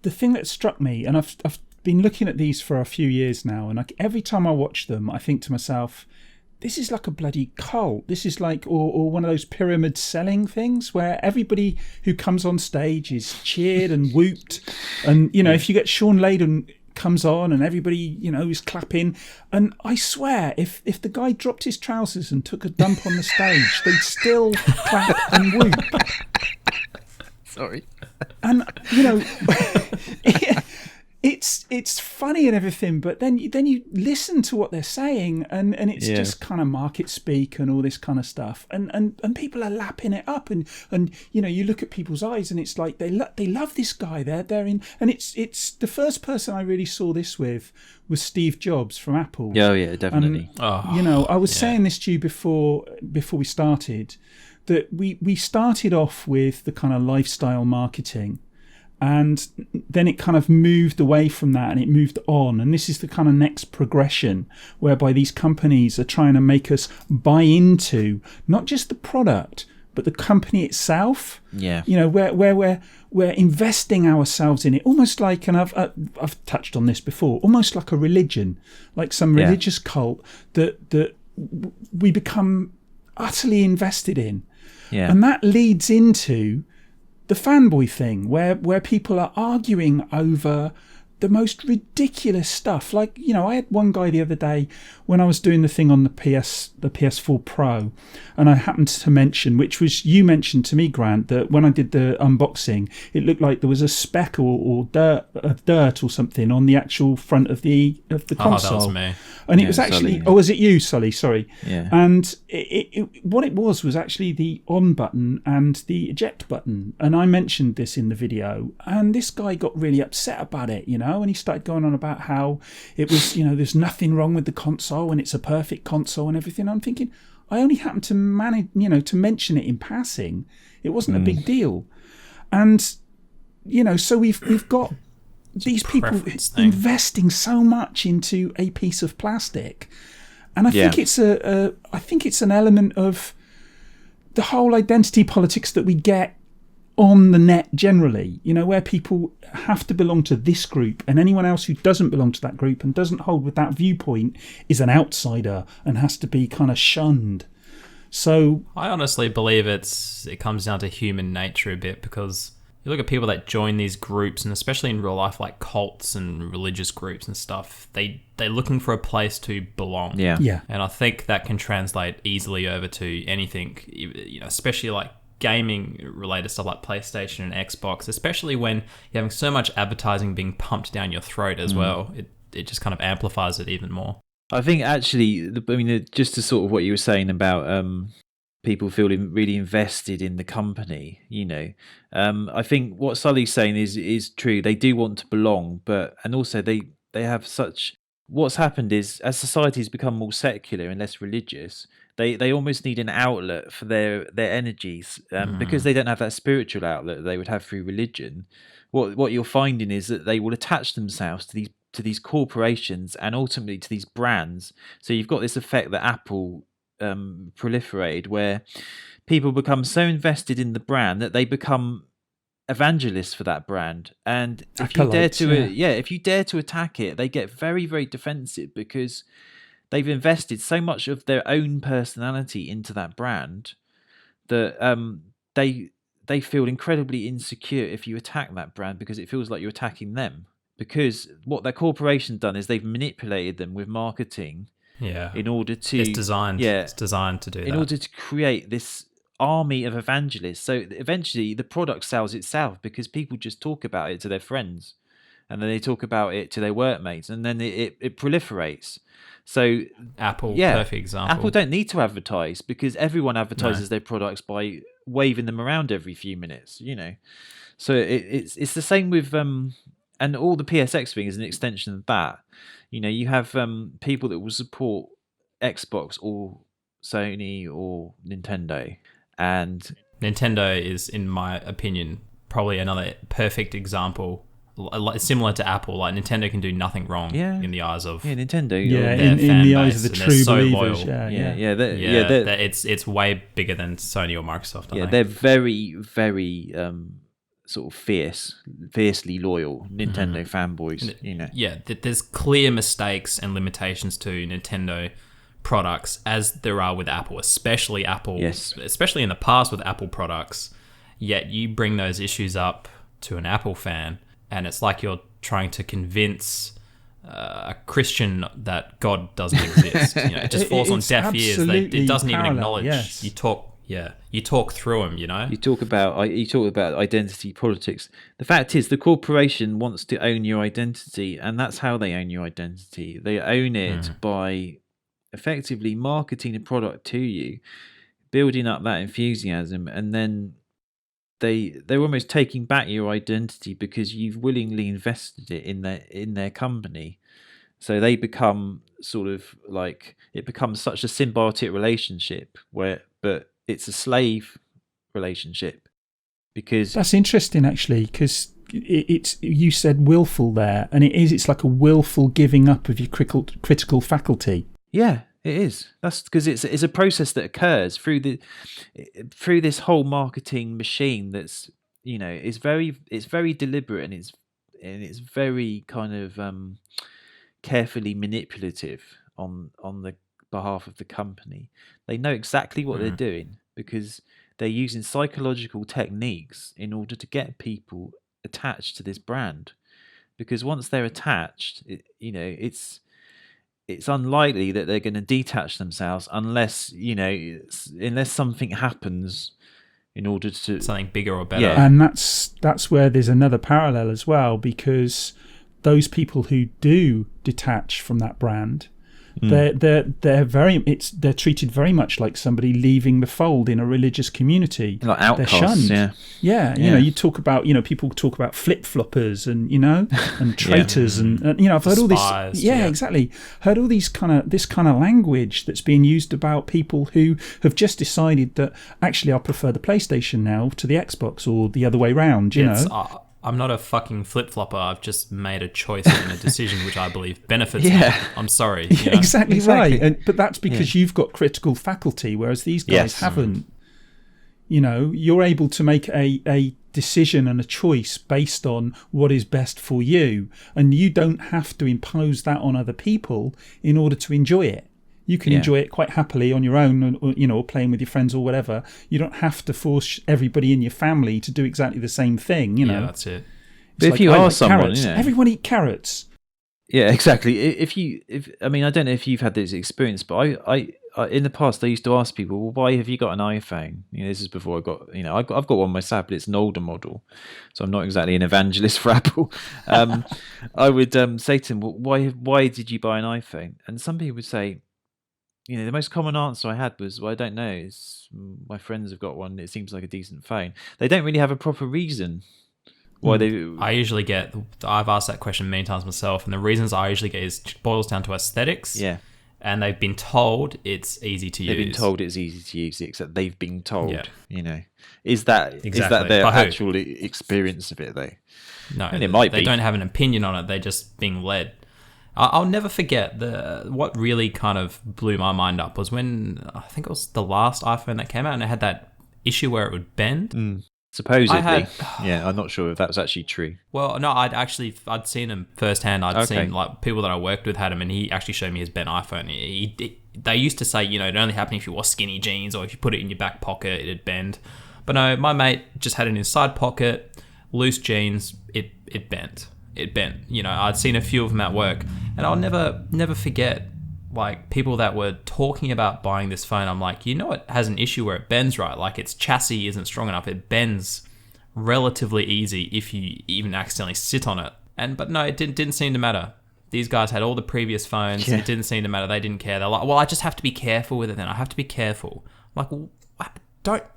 the thing that struck me, and I've been looking at these for a few years now, and every time I watch them, I think to myself, this is like a bloody cult. This is like, or one of those pyramid selling things where everybody who comes on stage is cheered and whooped, and if you get Sean Layden comes on and everybody is clapping, and I swear if the guy dropped his trousers and took a dump on the stage, they'd still clap and whoop. Sorry. And it's funny and everything, but then you listen to what they're saying, and it's just kind of market speak and all this kind of stuff, and people are lapping it up, and you look at people's eyes and it's like they love this guy. They're in, and it's the first person I really saw this with was Steve Jobs from Apple. Oh yeah, definitely. I was saying this to you before we started, that we started off with the kind of lifestyle marketing. And then it kind of moved away from that and it moved on. And this is the kind of next progression whereby these companies are trying to make us buy into not just the product, but the company itself. Yeah. Where we're investing ourselves in it, almost like, and I've touched on this before, almost like a religion, like some religious cult that we become utterly invested in. Yeah. And that leads into the fanboy thing, where people are arguing over the most ridiculous stuff. Like, I had one guy the other day when I was doing the thing on the PS4 Pro, and I happened to mention, which was you mentioned to me, Grant, that when I did the unboxing, it looked like there was a speck or dirt or something on the actual front of the console. That was me. And it was actually, Sully. oh, was it you, Sully? Sorry. Yeah. And what it was actually the on button and the eject button. And I mentioned this in the video, and this guy got really upset about it, and he started going on about how it was, there's nothing wrong with the console and it's a perfect console and everything. I'm thinking, I only happened to to mention it in passing. It wasn't a big deal. And, so we've got these people investing so much into a piece of plastic. And I think it's an element of the whole identity politics that we get on the net generally, where people have to belong to this group, and anyone else who doesn't belong to that group and doesn't hold with that viewpoint is an outsider and has to be kind of shunned. So I honestly believe it comes down to human nature a bit, because you look at people that join these groups, and especially in real life, like cults and religious groups and stuff, they're looking for a place to belong. Yeah. And I think that can translate easily over to anything, especially like gaming related stuff like PlayStation and Xbox, especially when you're having so much advertising being pumped down your throat as well. It just kind of amplifies it even more. I think actually, just to sort of what you were saying about people feeling really invested in the company, I think what Sully's saying is true. They do want to belong, and also they have such. What's happened is, as society's become more secular and less religious, they almost need an outlet for their energies, because they don't have that spiritual outlet that they would have through religion. What you're finding is that they will attach themselves to these corporations and ultimately to these brands. So you've got this effect that Apple proliferated, where people become so invested in the brand that they become evangelists for that brand, and if you dare to attack it, they get very, very defensive, because they've invested so much of their own personality into that brand that they feel incredibly insecure if you attack that brand, because it feels like you're attacking them. because what that corporation done is they've manipulated them with marketing in order to... It's designed to do that. In order to create this army of evangelists. So eventually the product sells itself because people just talk about it to their friends, and then they talk about it to their workmates, and then it proliferates. So Apple, perfect example. Apple don't need to advertise because everyone advertises their products by waving them around every few minutes, you know. So it's the same with and all the PSX thing is an extension of that. You know, you have people that will support Xbox or Sony or Nintendo, and Nintendo is, in my opinion, probably another perfect example. Similar to Apple, like Nintendo can do nothing wrong in the eyes of Nintendo. In the eyes of the true so believers. Loyal. It's way bigger than Sony or Microsoft. They're very, very sort of fiercely loyal Nintendo fanboys. You know, there's clear mistakes and limitations to Nintendo products as there are with Apple, especially Apple. Yes. Especially in the past with Apple products. Yet you bring those issues up to an Apple fan, and it's like you're trying to convince a Christian that God doesn't exist. You know, it just falls on deaf ears. It doesn't even acknowledge. Yes. You talk through them. You know, you talk about identity politics. The fact is, the corporation wants to own your identity, and that's how they own your identity. They own it by effectively marketing the product to you, building up that enthusiasm, and then they're almost taking back your identity because you've willingly invested it in their company. So they become sort of like, it becomes such a symbiotic relationship but it's a slave relationship, because that's interesting actually, because it's you said willful there, and it's like a willful giving up of your critical faculty. Yeah, it is. That's because it's a process that occurs through this whole marketing machine. That's, you know, it's very deliberate, and it's very kind of carefully manipulative on the behalf of the company. They know exactly what they're doing because they're using psychological techniques in order to get people attached to this brand. Because once they're attached, it's unlikely that they're going to detach themselves unless something happens in order to something bigger or better. Yeah. And that's where there's another parallel as well, because those people who do detach from that brand, they're treated very much like somebody leaving the fold in a religious community. Like outcasts. They're shunned. You know, you talk about, people talk about flip-floppers and and traitors and I've heard all this. Exactly. Heard all this kind of language that's being used about people who have just decided that actually I prefer the PlayStation now to the Xbox, or the other way round. You know. I'm not a fucking flip-flopper. I've just made a choice and a decision which I believe benefits me. I'm sorry. You know? Exactly right. But that's because you've got critical faculty, whereas these guys haven't. You know, you're able to make a decision and a choice based on what is best for you, and you don't have to impose that on other people in order to enjoy it. You can enjoy it quite happily on your own, or playing with your friends or whatever. You don't have to force everybody in your family to do exactly the same thing. Yeah, that's it. But if you are someone, everyone eat carrots. Yeah, exactly. I don't know if you've had this experience, but I in the past I used to ask people, well, why have you got an iPhone? This is before I got, I've got one myself, but it's an older model, so I'm not exactly an evangelist for Apple. I would say to them, well, why did you buy an iPhone? And some people would say, the most common answer I had was, well, I don't know. My friends have got one. It seems like a decent phone. They don't really have a proper reason why they... I've asked that question many times myself, and the reasons I usually get boils down to aesthetics. Yeah. And they've been told it's easy to use. They've been told it's easy to use, except they've been told, Is that their actual experience of it, though? No, and it might be. They don't have an opinion on it. They're just being led. I'll never forget what really kind of blew my mind up was when I think it was the last iPhone that came out, and it had that issue where it would bend. Supposedly, I'm not sure if that was actually true. Well, no, I'd seen him firsthand. I'd seen like people that I worked with had him, and he actually showed me his bent iPhone. They used to say, it only happened if you wore skinny jeans or if you put it in your back pocket, it'd bend. But no, my mate just had it in his side pocket, loose jeans, it bent. it bent. You know, I'd seen a few of them at work, and I'll never forget, like, people that were talking about buying this phone. I'm like, you know, it has an issue where it bends, right? Like, its chassis isn't strong enough. It bends relatively easy if you even accidentally sit on it. But no, it didn't seem to matter. These guys had all the previous phones. Yeah. It didn't seem to matter. They didn't care. They're like, well, I just have to be careful with it then. I have to be careful. I'm like, well, don't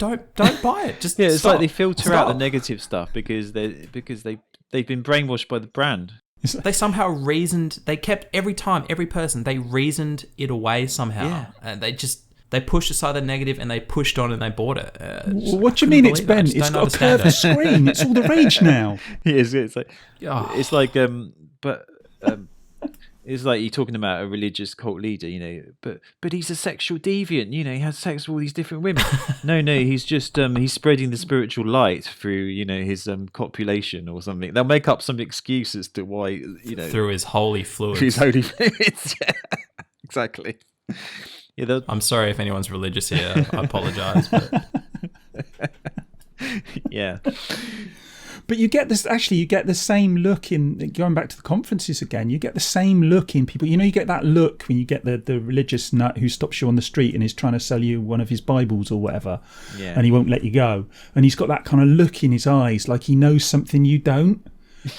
buy it. Just it's stop. Like they filter out the negative stuff because they've been brainwashed by the brand. They somehow reasoned. They kept every person. They reasoned it away somehow, yeah. And they pushed aside the negative and they pushed on and they bought it. What do you mean it's bent? It's got a curved screen. It's all the rage now. It's like it's like you're talking about a religious cult leader, you know, but he's a sexual deviant, you know, he has sex with all these different women. No, he's just he's spreading the spiritual light through, you know, his copulation or something. They'll make up some excuse as to why, you know, through his holy fluids. Through his holy fluids, yeah, exactly. Yeah, I'm sorry if anyone's religious here. I apologize. But... yeah. But you get this. Actually, you get the same look in going back to the conferences again. You get the same look in people. You know, you get that look when you get the religious nut who stops you on the street and is trying to sell you one of his Bibles or whatever, and he won't let you go. And he's got that kind of look in his eyes, like he knows something you don't.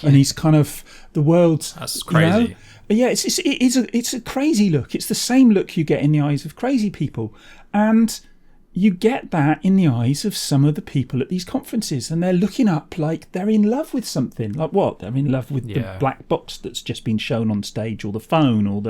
And he's kind of the world's. That's crazy. You know? Yeah, it's a crazy look. It's the same look you get in the eyes of crazy people, and you get that in the eyes of some of the people at these conferences, and they're looking up like they're in love with something. Like what? They're in love with the black box that's just been shown on stage, or the phone, or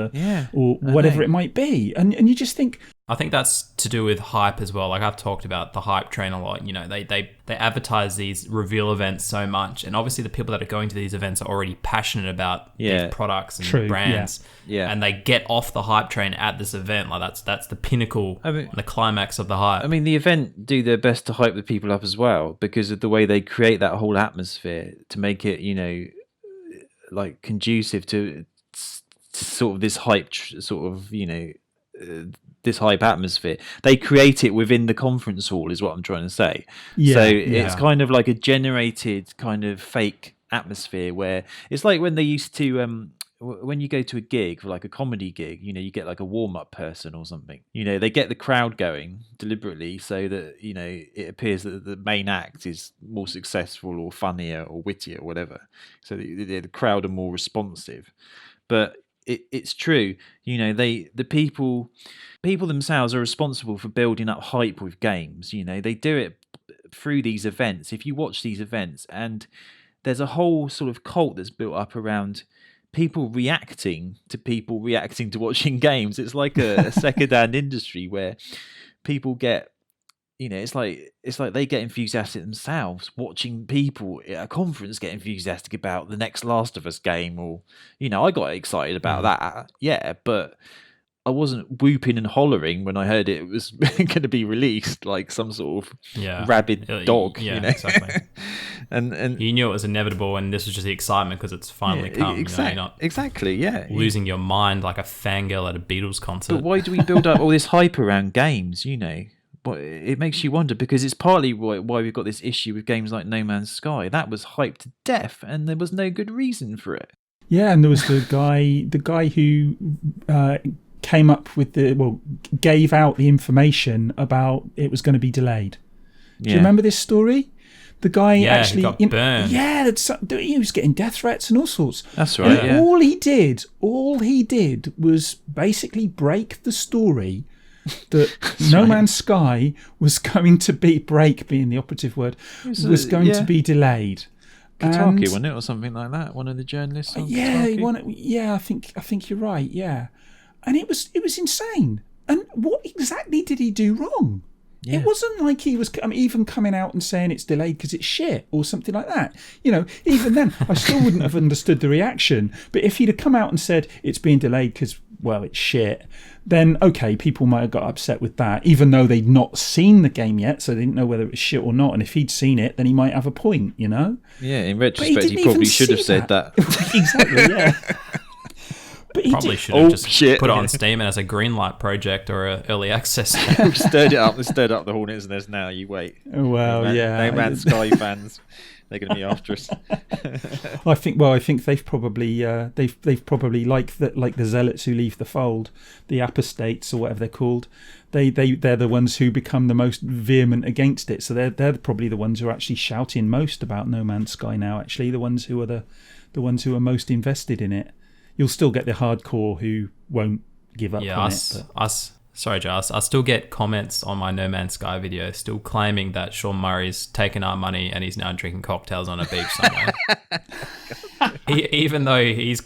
or whatever it might be. And you just think, I think that's to do with hype as well. Like, I've talked about the hype train a lot. You know, they advertise these reveal events so much, and obviously the people that are going to these events are already passionate about these products and brands. Yeah. And they get off the hype train at this event. Like, that's the pinnacle, the climax of the hype. I mean, the event do their best to hype the people up as well because of the way they create that whole atmosphere to make it, you know, like conducive to sort of this hype, sort of, you know, this hype atmosphere. They create it within the conference hall is what I'm trying to say. So it's kind of like a generated kind of fake atmosphere where it's like when they used to when you go to a gig, for like a comedy gig, you know, you get like a warm-up person or something. You know, they get the crowd going deliberately so that, you know, it appears that the main act is more successful or funnier or wittier or whatever. So the crowd are more responsive. But it's true, you know, the people themselves are responsible for building up hype with games. You know, they do it through these events. If you watch these events, and there's a whole sort of cult that's built up around people reacting to watching games. It's like a second-hand industry where people get, you know, it's like they get enthusiastic themselves watching people at a conference get enthusiastic about the next Last of Us game, or, you know, I got excited about that, but I wasn't whooping and hollering when I heard it was going to be released like some sort of rabid dog. Yeah, you know? Exactly. and you knew it was inevitable, and this was just the excitement because it's finally come. Exactly. Yeah. Losing your mind like a fangirl at a Beatles concert. But why do we build up all this hype around games? You know, but it makes you wonder, because it's partly why we've got this issue with games like No Man's Sky. That was hyped to death, and there was no good reason for it. Yeah, and there was the guy who came up with gave out the information about it was going to be delayed. Do you remember this story? The guy actually got burned. He was getting death threats and all sorts. That's right. And all he did was basically break the story that No Man's Sky was going to be being the operative word, was going to be delayed. Kotaku, wasn't it, or something like that? One of the journalists. On Kotaku? I think you're right. Yeah, and it was insane. And what exactly did he do wrong? Yeah. It wasn't like he was even coming out and saying it's delayed because it's shit or something like that. You know, even then, I still wouldn't have understood the reaction. But if he'd have come out and said it's being delayed because, well, it's shit, then okay, people might have got upset with that, even though they'd not seen the game yet, so they didn't know whether it was shit or not. And if he'd seen it, then he might have a point, you know? Yeah, in retrospect, he probably should have said that. Exactly, yeah. But he Probably did. should have just shit. put it on Steam and as a Greenlight project or an early access. We stirred it up. We stirred up the hornets, and there's now. You wait. Well, yeah. No Man's Sky fans. They're going to be after us. I think they've probably like the zealots who leave the fold, the apostates or whatever they're called. They're the ones who become the most vehement against it. So they're probably the ones who are actually shouting most about No Man's Sky now. Actually, the ones who are the ones who are most invested in it. You'll still get the hardcore who won't give up on it. Sorry, Joe. I still get comments on my No Man's Sky video still claiming that Sean Murray's taken our money and he's now drinking cocktails on a beach somewhere. Even though he's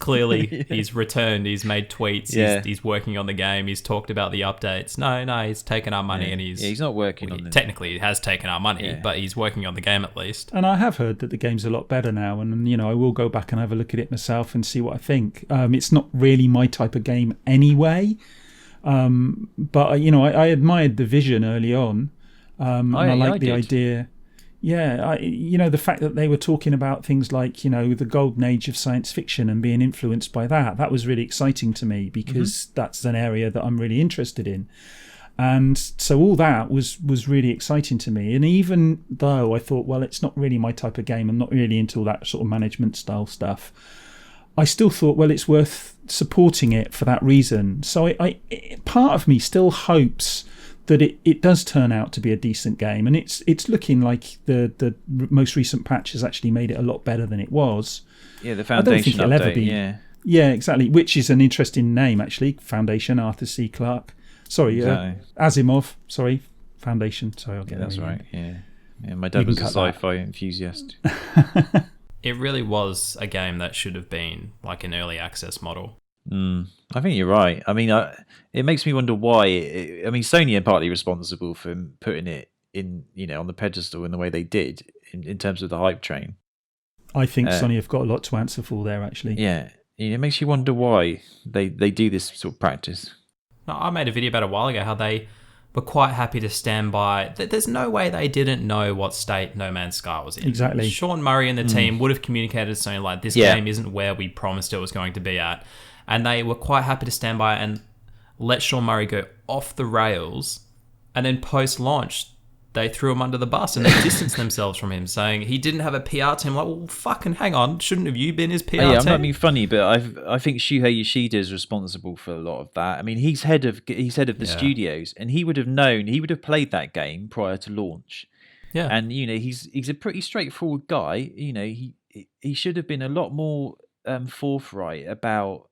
returned, he's made tweets, he's working on the game, he's talked about the updates. No, he's taken our money and he's not working on it. Technically, he has taken our money, but he's working on the game at least. And I have heard that the game's a lot better now, and I will go back and have a look at it myself and see what I think. It's not really my type of game anyway. But I admired the vision early on, and I liked the idea. Yeah, the fact that they were talking about things like the golden age of science fiction and being influenced by that was really exciting to me because that's an area that I'm really interested in, and so all that was really exciting to me. And even though I thought, well, it's not really my type of game, I'm not really into all that sort of management style stuff, I still thought, well, it's worth supporting it for that reason. So I part of me still hopes that it does turn out to be a decent game, and it's looking like the most recent patch has actually made it a lot better than it was. Yeah, the Foundation update. Ever be, yeah, exactly. Which is an interesting name actually. Foundation, Arthur C. Clarke. Sorry, exactly. Asimov. Sorry, Foundation. Sorry, I'll get that. That's right. Yeah, my dad was a sci-fi enthusiast. It really was a game that should have been like an early access model. I think you're right. I mean, it makes me wonder why. Sony are partly responsible for putting it in, on the pedestal in the way they did in terms of the hype train. I think Sony have got a lot to answer for there, actually. Yeah, it makes you wonder why they do this sort of practice. No, I made a video about a while ago how they were quite happy to stand by. There's no way they didn't know what state No Man's Sky was in. Exactly. Sean Murray and the team would have communicated to Sony like, this game isn't where we promised it was going to be at. And they were quite happy to stand by and let Sean Murray go off the rails. And then post-launch, they threw him under the bus and they distanced themselves from him, saying he didn't have a PR team. Like, well, fucking hang on. Shouldn't have you been his PR team? I'm not being funny, but I think Shuhei Yoshida is responsible for a lot of that. I mean, he's head of the studios, and he would have known, he would have played that game prior to launch. Yeah. And, he's a pretty straightforward guy. He should have been a lot more forthright about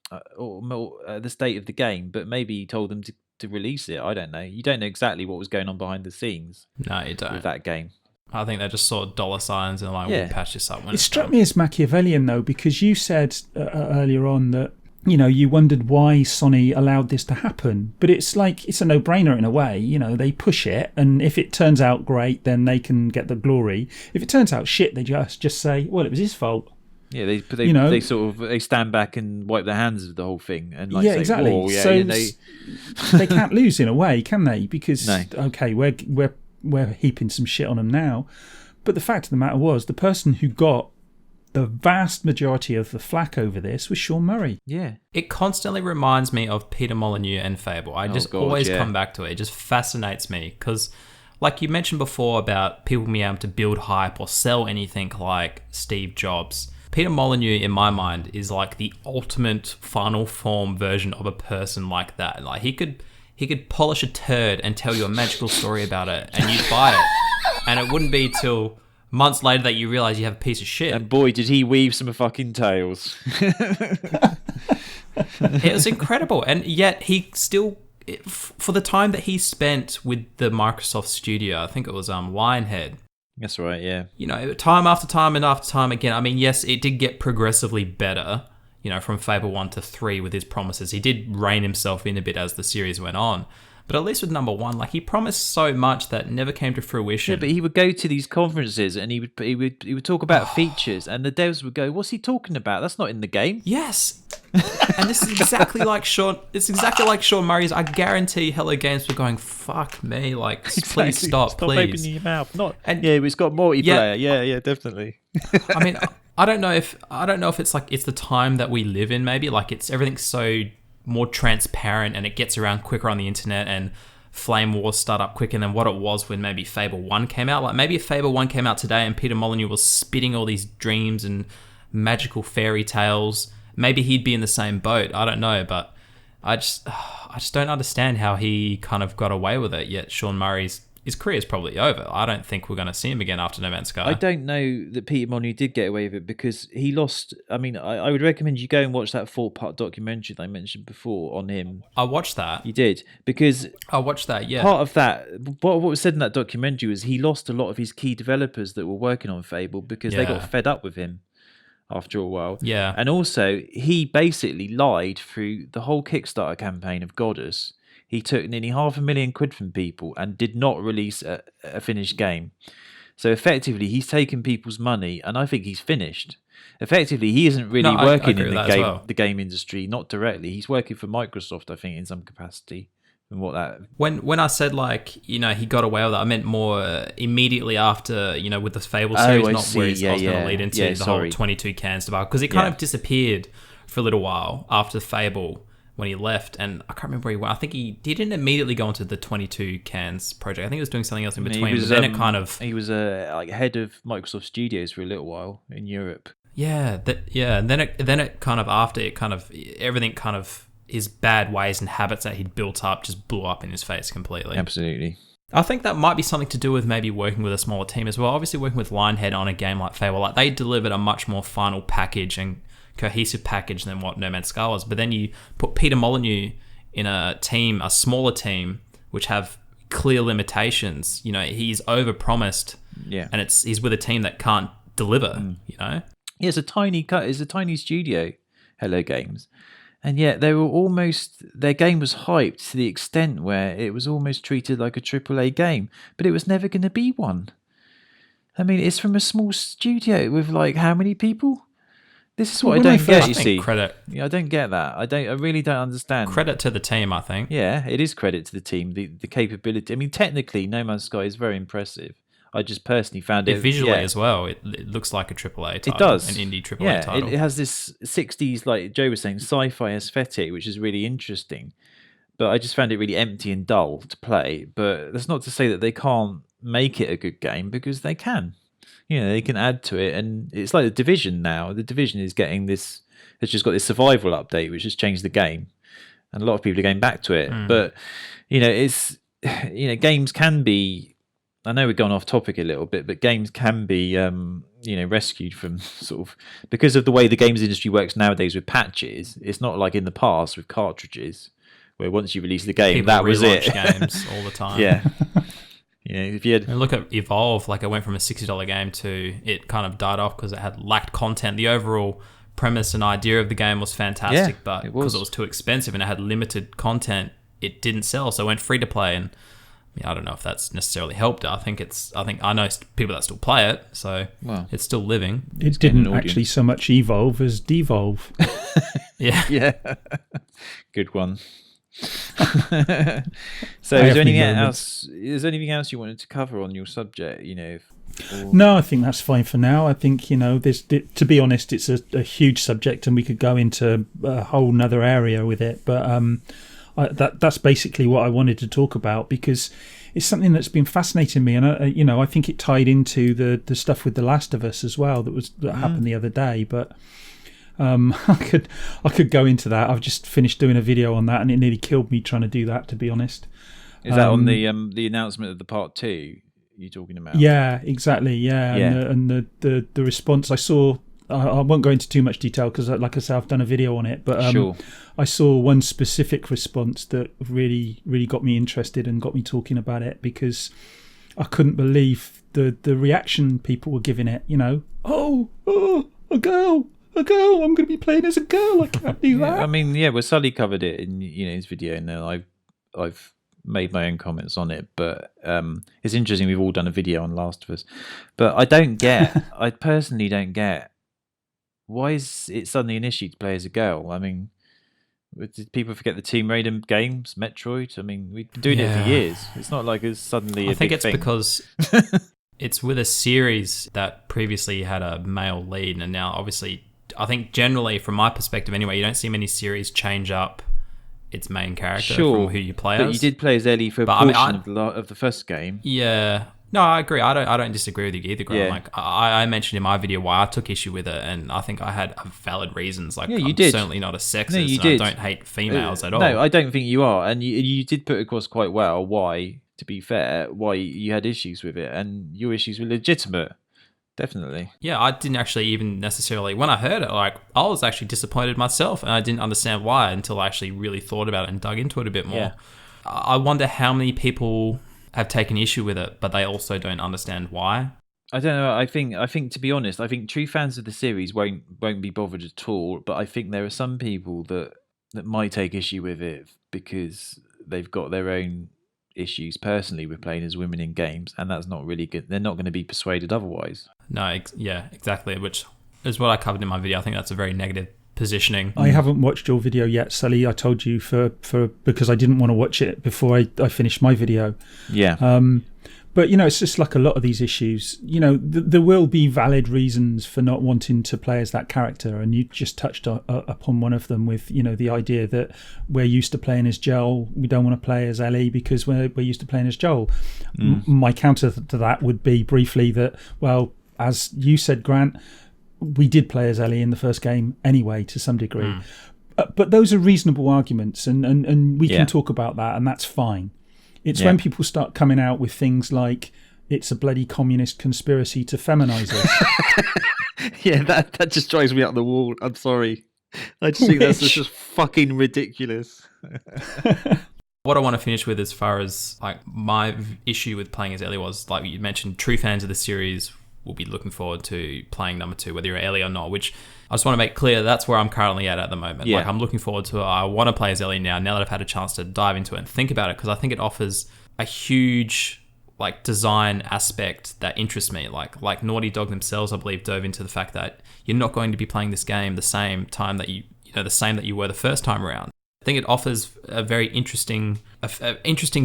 the state of the game, but maybe he told them to release it. I don't know. You don't know exactly what was going on behind the scenes. No, you don't. With that game. I think they just saw dollar signs and we'll patch this up when it struck me as Machiavellian though, because you said earlier on that you wondered why Sony allowed this to happen, but it's like it's a no-brainer in a way. They push it, and if it turns out great, then they can get the glory. If it turns out shit, they just say, well, it was his fault. Yeah, they stand back and wipe their hands of the whole thing, and say, exactly. Whoa, yeah, so they can't lose in a way, can they? Because okay, we're heaping some shit on them now, but the fact of the matter was, the person who got the vast majority of the flack over this was Sean Murray. Yeah, it constantly reminds me of Peter Molyneux and Fable. I just always come back to it. It just fascinates me because, like you mentioned before about people being able to build hype or sell anything like Steve Jobs. Peter Molyneux, in my mind, is like the ultimate final form version of a person like that. Like he could polish a turd and tell you a magical story about it, and you'd buy it, and it wouldn't be till months later that you realise you have a piece of shit. And boy, did he weave some fucking tales! It was incredible, and yet he still, for the time that he spent with the Microsoft studio, I think it was Lionhead. That's right, yeah. Time after time and after time again. I mean, yes, it did get progressively better, from Fable 1 to 3 with his promises. He did rein himself in a bit as the series went on. But at least with number 1, like, he promised so much that never came to fruition. Yeah, but he would go to these conferences and he would talk about features, and the devs would go, "What's he talking about? That's not in the game." Yes. And this is exactly like Sean. It's exactly like Sean Murray's. I guarantee Hello Games were going, "Fuck me, like, please stop, please." Stop opening your mouth. Not. And yeah, it's got multiplayer. Yeah, definitely. I mean, I don't know if it's like it's the time that we live in. Maybe like everything's so more transparent and it gets around quicker on the internet, and flame wars start up quicker than what it was when maybe Fable 1 came out. Like maybe if Fable 1 came out today and Peter Molyneux was spitting all these dreams and magical fairy tales, maybe he'd be in the same boat. I don't know, but I just don't understand how he kind of got away with it, yet Sean Murray's his career's probably over. I don't think we're going to see him again after No Man's Sky. I don't know that Peter Molyneux did get away with it because he lost. I mean, I would recommend you go and watch that 4-part documentary that I mentioned before on him. I watched that. You did? Because I watched that, yeah. Part of that, what was said in that documentary was he lost a lot of his key developers that were working on Fable because they got fed up with him after a while. Yeah. And also, he basically lied through the whole Kickstarter campaign of Goddess. He took nearly £500,000 from people and did not release a finished game. So effectively, he's taken people's money, and I think he's finished. Effectively, he isn't really working in the game industry, not directly. He's working for Microsoft, I think, in some capacity. And what that when I said like he got away with it, I meant more immediately after with the Fable series, where he's going to lead into the whole 22 cans debacle, because he kind of disappeared for a little while after Fable. When he left, and I can't remember where he went. I think he didn't immediately go into the 22 cans project. I think he was doing something else in between. But then it kind of he was like head of Microsoft Studios for a little while in Europe. Yeah, and then it kind of after it kind of everything kind of his bad ways and habits that he'd built up just blew up in his face completely. Absolutely. I think that might be something to do with maybe working with a smaller team as well. Obviously, working with Lionhead on a game like Fable, like they delivered a much more final package and cohesive package than what No Man's Sky was. But then you put Peter Molyneux in a team, a smaller team, which have clear limitations. He's overpromised, and he's with a team that can't deliver. Yeah, it's a tiny studio, Hello Games, and yet their game was hyped to the extent where it was almost treated like a AAA game, but it was never going to be one. I mean, it's from a small studio with like how many people? This is what I don't get, you see. Credit. Yeah, I don't get that. I really don't understand. Credit to the team, I think. Yeah, it is credit to the team, the capability. I mean, technically, No Man's Sky is very impressive. I just personally found it... Visually as well, it looks like a AAA title. It does. An indie AAA title. It has this 60s, like Joe was saying, sci-fi aesthetic, which is really interesting. But I just found it really empty and dull to play. But that's not to say that they can't make it a good game, because they can. They can add to it, and it's like the Division now. The Division is getting this. It's just got this survival update, which has changed the game, and a lot of people are going back to it. But it's games can be. I know we've gone off topic a little bit, but games can be rescued from sort of because of the way the games industry works nowadays with patches. It's not like in the past with cartridges, where once you release the game, people that was it. Games all the time. Yeah. If you had... And look at Evolve, like it went from a $60 game to it kind of died off because it had lacked content. The overall premise and idea of the game was fantastic, but because it was too expensive and it had limited content, it didn't sell, so it went free to play. And I don't know if that's necessarily helped. I know people that still play it, so it's still living. It didn't actually so much evolve as devolve. Yeah. Good one. So is there anything else you wanted to cover on your subject? No, I think that's fine for now. I think to be honest, it's a huge subject and we could go into a whole nother area with it, but that's basically what I wanted to talk about, because it's something that's been fascinating me, and I think it tied into the stuff with The Last of Us as well that happened the other day. But I could go into that. I've just finished doing a video on that, and it nearly killed me trying to do that, to be honest. Is that on the announcement of the part 2 you're talking about? Yeah, exactly. Yeah. And the response I saw. I won't go into too much detail because, like I said, I've done a video on it. But sure. I saw one specific response that really, really got me interested and got me talking about it, because I couldn't believe the reaction people were giving it. Oh, a girl. I'm going to be playing as a girl. I can't do that. I mean, well, Sully covered it in his video, and then I've made my own comments on it. But it's interesting. We've all done a video on Last of Us, but I personally don't get. Why is it suddenly an issue to play as a girl? I mean, did people forget the Tomb Raider games, Metroid? I mean, we've been doing it for years. It's not like it's suddenly a big thing. Because it's with a series that previously had a male lead, and now obviously, I think generally from my perspective anyway, you don't see many series change up its main character from who you play as. But you did play as Ellie for a portion of the first game. Yeah. No, I agree. I don't disagree with you either, Grant. Yeah. Like I mentioned in my video why I took issue with it, and I think I had valid reasons. Like, you I'm did. certainly not a sexist, No, you and did. I don't hate females at all. No, I don't think you are. And you did put across quite well why, to be fair, why you had issues with it, and your issues were legitimate. Definitely. Yeah, I didn't actually even necessarily, when I heard it, like, I was actually disappointed myself, and I didn't understand why until I actually really thought about it and dug into it a bit more. Yeah. I wonder how many people have taken issue with it, but they also don't understand why. I don't know. I think to be honest, I think true fans of the series won't be bothered at all. But I think there are some people that might take issue with it because they've got their own issues personally with playing as women in games, and that's not really good. They're not going to be persuaded otherwise. No, yeah, exactly. Which is what I covered in my video. I think that's a very negative positioning. I haven't watched your video yet, Sully. I told you for because I didn't want to watch it before I finished my video. Yeah. But, it's just like a lot of these issues. There will be valid reasons for not wanting to play as that character. And you just touched upon one of them with, the idea that we're used to playing as Joel. We don't want to play as Ellie because we're used to playing as Joel. My counter to that would be briefly that, well, as you said, Grant, we did play as Ellie in the first game anyway, to some degree. But those are reasonable arguments, and we can talk about that, and that's fine. It's when people start coming out with things like it's a bloody communist conspiracy to feminize us. Yeah, that just drives me up the wall. I'm sorry. I just think that's just fucking ridiculous. What I want to finish with as far as like my issue with playing as Ellie was, like you mentioned, true fans of the series will be looking forward to playing number 2, whether you're Ellie or not, which I just want to make clear that's where I'm currently at the moment. Yeah. Like, I'm looking forward to it. I want to play as Ellie now that I've had a chance to dive into it and think about it, because I think it offers a huge like design aspect that interests me. Like Naughty Dog themselves, I believe, dove into the fact that you're not going to be playing this game the same time that the same that you were the first time around. I think it offers a very interesting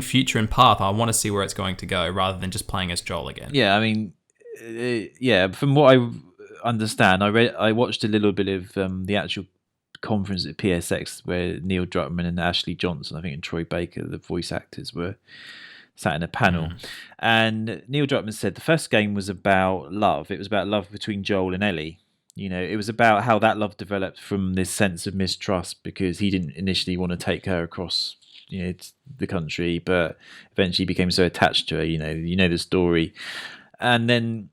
future and path. I want to see where it's going to go rather than just playing as Joel again. Yeah, I mean, from what I understand, I watched a little bit of the actual conference at PSX where Neil Druckmann and Ashley Johnson, I think, and Troy Baker, the voice actors, were sat in a panel. And Neil Druckmann said the first game was about love. It was about love between Joel and Ellie. It was about how that love developed from this sense of mistrust because he didn't initially want to take her across the country, but eventually became so attached to her. The story. And then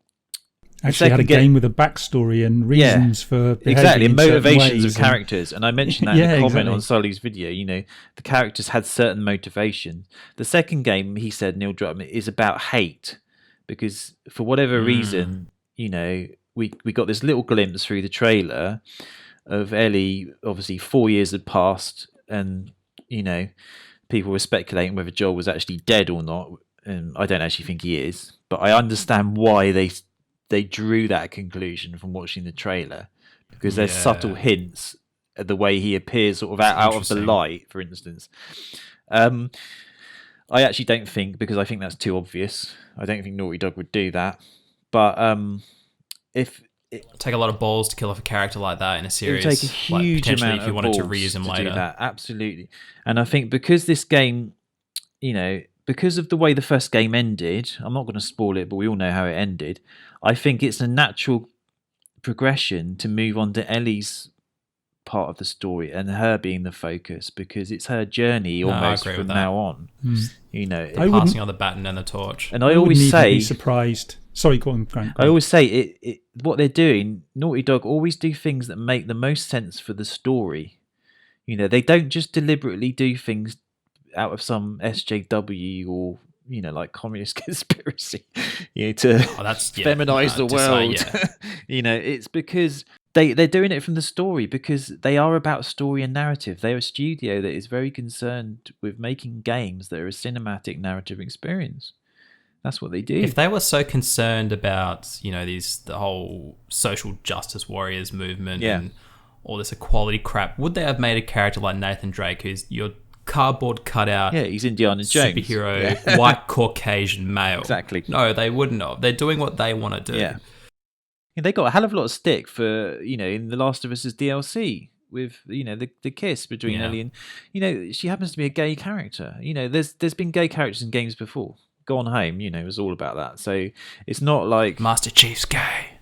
actually had a game with a backstory and reasons for exactly in motivations of characters. And I mentioned that in a comment exactly. on Sully's video. The characters had certain motivations. The second game, he said, Neil Druckmann, is about hate because for whatever reason, we got this little glimpse through the trailer of Ellie. Obviously 4 years had passed, and people were speculating whether Joel was actually dead or not. And I don't actually think he is, but I understand why they drew that conclusion from watching the trailer, because there's subtle hints at the way he appears sort of out of the light, for instance. I actually don't think, because I think that's too obvious. I don't think Naughty Dog would do that. But if it take a lot of balls to kill off a character like that in a series, it would take a huge amount if you of wanted to balls reuse him to later. do that. Absolutely. And I think because this game, because of the way the first game ended, I'm not going to spoil it, but we all know how it ended. I think it's a natural progression to move on to Ellie's part of the story and her being the focus, because it's her journey almost from now on. Passing on the baton and the torch. And I always say, be surprised. Sorry, go on, Grant. I always say what they're doing. Naughty Dog always do things that make the most sense for the story. They don't just deliberately do things out of some SJW or like communist conspiracy, to feminize the world. It's because they're doing it from the story, because they are about story and narrative. They're a studio that is very concerned with making games that are a cinematic narrative experience. That's what they do. If they were so concerned about the whole social justice warriors movement and all this equality crap, would they have made a character like Nathan Drake, who's your cardboard cutout. Yeah, he's Indiana Jones. Superhero, white Caucasian male. Exactly. No, they wouldn't have. They're doing what they want to do. Yeah. They got a hell of a lot of stick for, in The Last of Us's DLC with, the kiss between Ellie and, she happens to be a gay character. There's been gay characters in games before. Gone Home, it was all about that. So it's not like Master Chief's gay.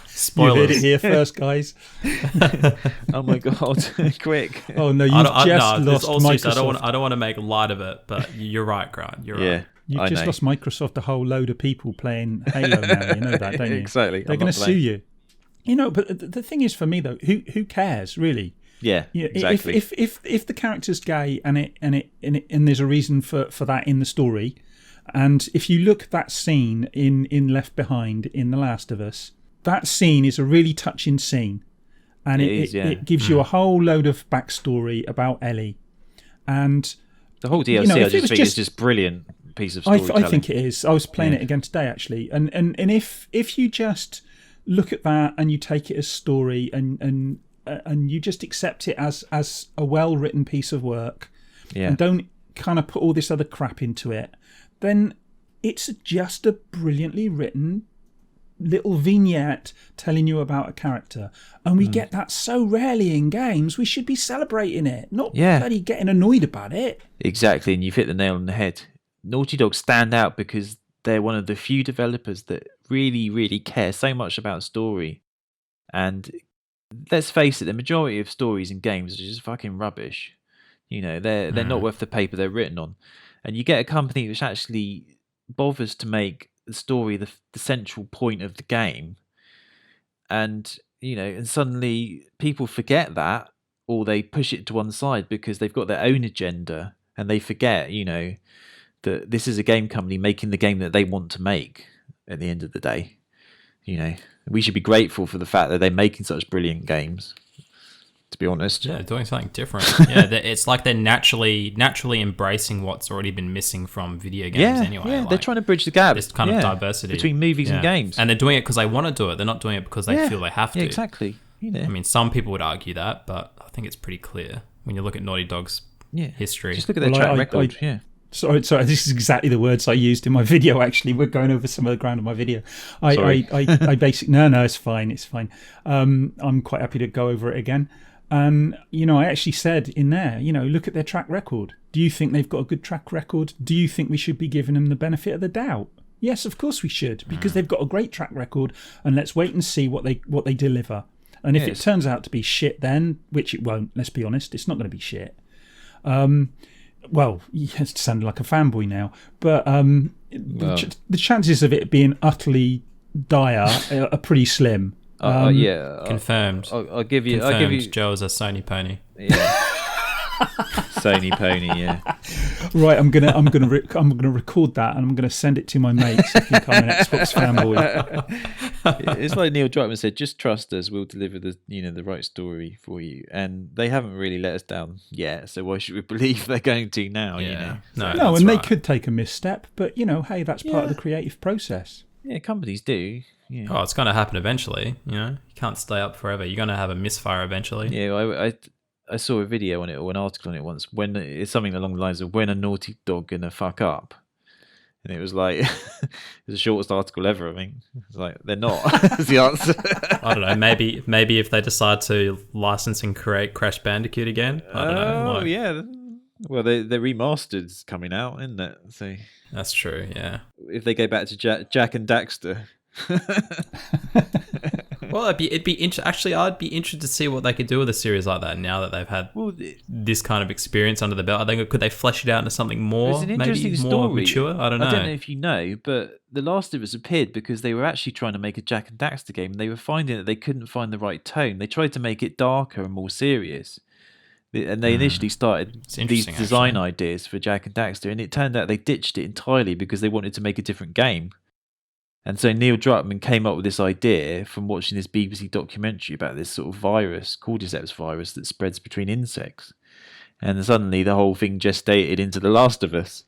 Spoilers. You heard it here first, guys. Oh my god! Quick! Oh no, you've just lost Microsoft. I don't want to make light of it, but you're right, Grant. You're right. You've just lost Microsoft a whole load of people playing Halo now. You know that, don't you? Exactly. They're going to sue you. But the thing is, for me though, who cares really? Yeah, exactly. If the character's gay and there's a reason for that in the story, and if you look at that scene in Left Behind in The Last of Us, that scene is a really touching scene, and it gives you a whole load of backstory about Ellie, and the whole DLC I just think is just brilliant piece of storytelling. I think it is. I was playing it again today actually, and if you just look at that and you take it as story and you just accept it as a well-written piece of work, and don't kind of put all this other crap into it, then it's just a brilliantly written little vignette telling you about a character. And we get that so rarely in games. We should be celebrating it, not bloody getting annoyed about it. Exactly, and you've hit the nail on the head. Naughty Dog stand out because they're one of the few developers that really, really care so much about story. And let's face it, the majority of stories in games are just fucking rubbish. They're not worth the paper they're written on. And you get a company which actually bothers to make the story the central point of the game, and and suddenly people forget that, or they push it to one side because they've got their own agenda, and they forget that this is a game company making the game that they want to make. At the end of the day, we should be grateful for the fact that they're making such brilliant games, to be honest. Yeah, doing something different. It's like they're naturally embracing what's already been missing from video games anyway. Yeah, they're trying to bridge the gap. This kind of diversity between movies and games. And they're doing it because they want to do it. They're not doing it because they feel they have to. Yeah, exactly. I mean, some people would argue that, but I think it's pretty clear when you look at Naughty Dog's history. Just look at their track record. Sorry, this is exactly the words I used in my video, actually. We're going over some of the ground of my video. I basically... No, it's fine. I'm quite happy to go over it again. And, I actually said in there, look at their track record. Do you think they've got a good track record? Do you think we should be giving them the benefit of the doubt? Yes, of course we should, because they've got a great track record, and let's wait and see what they deliver. And if it turns out to be shit then, which it won't, let's be honest, it's not going to be shit. Well, it sounded like a fanboy now, but the chances of it being utterly dire are pretty slim. Confirmed. I'll give you. Joe is a Sony pony. Yeah. Sony pony. Yeah. Right. I'm gonna record that, and I'm gonna send it to my mates. I think I'm an Xbox fanboy. It's like Neil Druckmann said: "Just trust us. We'll deliver the right story for you." And they haven't really let us down yet. So why should we believe they're going to now? Yeah. No, and they could take a misstep, but hey, that's part of the creative process. Yeah, companies do. Yeah. Oh, it's going to happen eventually. You can't stay up forever. You're going to have a misfire eventually. Yeah, I saw a video on it or an article on it once. When it's something along the lines of when a Naughty Dog gonna fuck up, and it was like it's the shortest article ever. I mean, it's like they're not. Is the answer. I don't know. Maybe if they decide to license and create Crash Bandicoot again. I don't know. Yeah. Well, their remastered's coming out, isn't it? So that's true. Yeah. If they go back to Jack and Daxter. Well, I'd be actually, I'd be interested to see what they could do with a series like that now that they've had this kind of experience under the belt. I think could they flesh it out into something more, it's an interesting maybe story. More mature? I don't know. I don't know if you know, but The Last of Us appeared because they were actually trying to make a Jack and Daxter game, and they were finding that they couldn't find the right tone. They tried to make it darker and more serious, and they initially started these design ideas for Jack and Daxter, and it turned out they ditched it entirely because they wanted to make a different game. And so Neil Druckmann came up with this idea from watching this BBC documentary about this sort of virus, cordyceps virus, that spreads between insects. And suddenly the whole thing gestated into The Last of Us.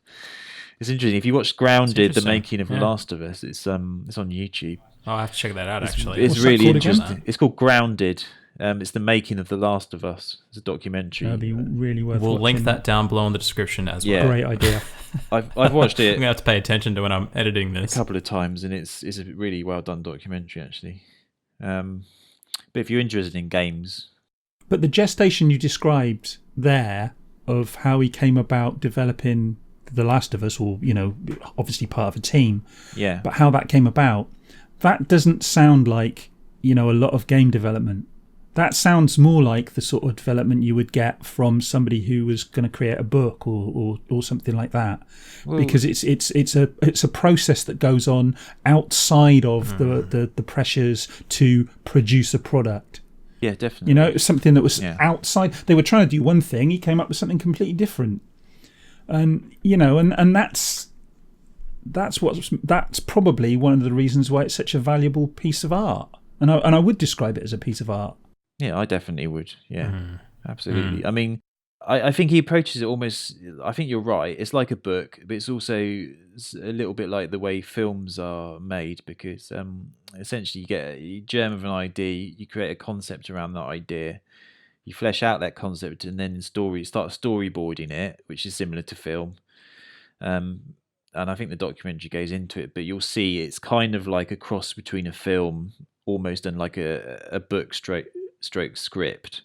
It's interesting. If you watch Grounded, the making of The Last of Us, it's on YouTube. I'll have to check that out, actually. It's really interesting. It's called Grounded. It's the making of The Last of Us. It's a documentary. That'd be really worth We'll watching. link that down below in the description as well. Yeah. Great idea. I've watched I'm it going to have to pay attention to when I'm editing a this. couple of times, and it's a really well done documentary, actually. But if you're interested in games... But the gestation you described there of how he came about developing The Last of Us, or, obviously part of a team, Yeah. but how that came about, that doesn't sound like, a lot of game development. That sounds more like the sort of development you would get from somebody who was going to create a book or something like that, because it's a process that goes on outside of the pressures to produce a product. Yeah, definitely. Something that was outside. They were trying to do one thing. He came up with something completely different, and that's probably one of the reasons why it's such a valuable piece of art. And I would describe it as a piece of art. Yeah, I definitely would. Yeah, absolutely. I mean, I think he approaches it almost... I think you're right. It's like a book, but it's also a little bit like the way films are made, because essentially you germ of an idea, you create a concept around that idea, you flesh out that concept, and then start storyboarding it, which is similar to film. And I think the documentary goes into it, but you'll see it's kind of like a cross between a film almost and like a book stroke script.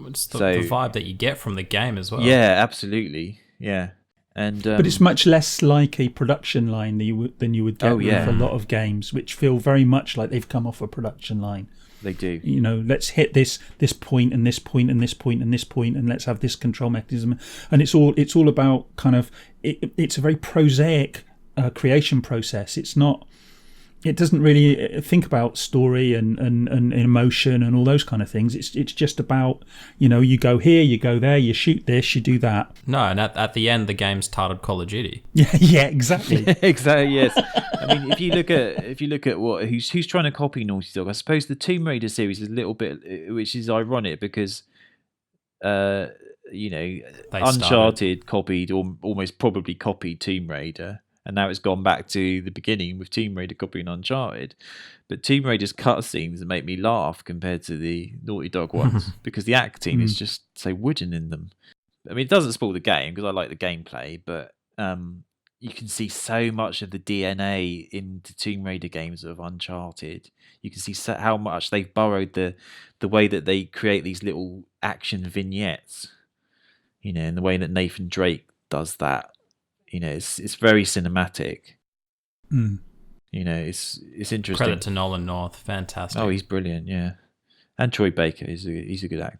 It's the vibe that you get from the game as well. Yeah, absolutely. Yeah. And but it's much less like a production line than you would get with a lot of games, which feel very much like they've come off a production line. They do. Let's hit this point and this point and this point and this point, and let's have this control mechanism. And it's all about kind of it's a very prosaic creation process. It doesn't really think about story and emotion and all those kind of things. It's just about, you go here, you go there, you shoot this, you do that. No, and at the end, the game's titled Call of Duty. Yeah, exactly. Exactly, yes. I mean, if you look at who's trying to copy Naughty Dog, I suppose the Tomb Raider series is a little bit, which is ironic because, Uncharted copied or almost probably copied Tomb Raider. And now it's gone back to the beginning with Tomb Raider copying Uncharted. But Tomb Raider's cutscenes make me laugh compared to the Naughty Dog ones because the acting is just so wooden in them. I mean, it doesn't spoil the game because I like the gameplay, but you can see so much of the DNA in the Tomb Raider games of Uncharted. You can see how much they've borrowed the way that they create these little action vignettes, and the way that Nathan Drake does that. It's very cinematic. It's interesting. Credit to Nolan North, fantastic. Oh, he's brilliant, yeah. And Troy Baker, he's a good actor.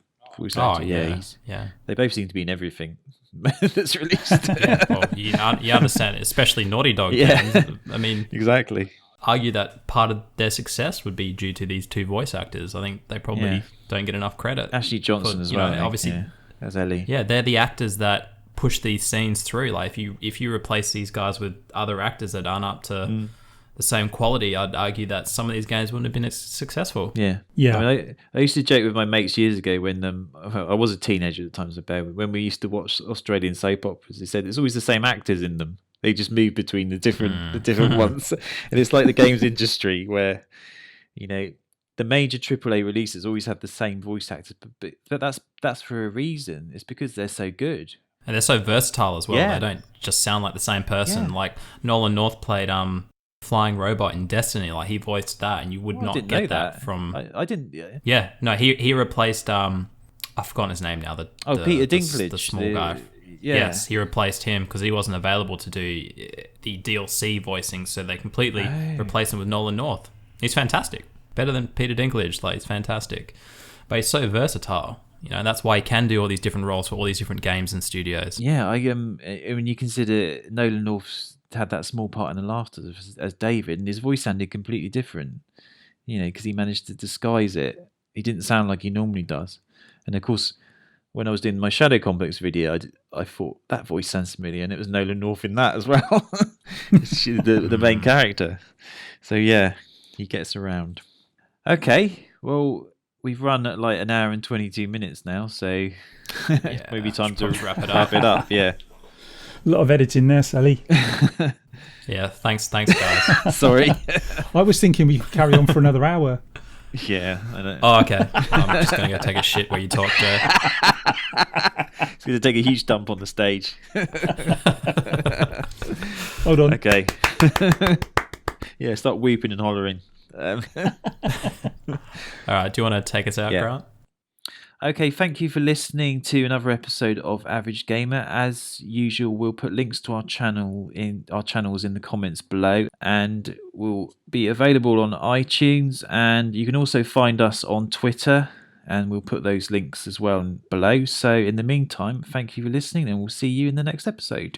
Yeah. They both seem to be in everything that's released. Well, you understand, especially Naughty Dog games. I mean, exactly. Argue that part of their success would be due to these two voice actors. I think they probably don't get enough credit. Ashley Johnson as well. Obviously, as Ellie. Yeah, they're the actors that push these scenes through. Like if you replace these guys with other actors that aren't up to the same quality, I'd argue that some of these games wouldn't have been as successful. Yeah. I mean, I used to joke with my mates years ago when I was a teenager at the time, so when we used to watch Australian soap operas. They said it's always the same actors in them. They just move between the different ones, and it's like the games industry where the major AAA releases always have the same voice actors, but that's for a reason. It's because they're so good. And they're so versatile as well. Yeah. They don't just sound like the same person. Yeah. Like Nolan North played Flying Robot in Destiny. Like he voiced that, and you would not get that from. I didn't. Yeah, no, he replaced I've forgotten his name now. Peter Dinklage, the small guy. Yeah. Yes, he replaced him because he wasn't available to do the DLC voicing, so they completely replaced him with Nolan North. He's fantastic, better than Peter Dinklage. Like he's fantastic, but he's so versatile. That's why he can do all these different roles for all these different games and studios. Yeah, when you consider Nolan North's had that small part in The Last of Us as David, and his voice sounded completely different, because he managed to disguise it. He didn't sound like he normally does. And of course, when I was doing my Shadow Complex video, I thought that voice sounds familiar, and it was Nolan North in that as well. the main character. So yeah, he gets around. Okay, well, we've run at like an hour and 22 minutes now, so maybe time to wrap it up. Yeah. A lot of editing there, Sully. Yeah, thanks guys. Sorry. I was thinking we could carry on for another hour. Yeah, I know. Oh, okay. I'm just going to go take a shit where you talk, Joe. He's going to take a huge dump on the stage. Hold on. Okay. Yeah, start whooping and hollering. All right, do you want to take us out, Grant? Okay, thank you for listening to another episode of Average Gamer. As usual, we'll put links to our channels in the comments below, and we'll be available on iTunes, and you can also find us on Twitter, and we'll put those links as well below. So in the meantime, thank you for listening, and we'll see you in the next episode.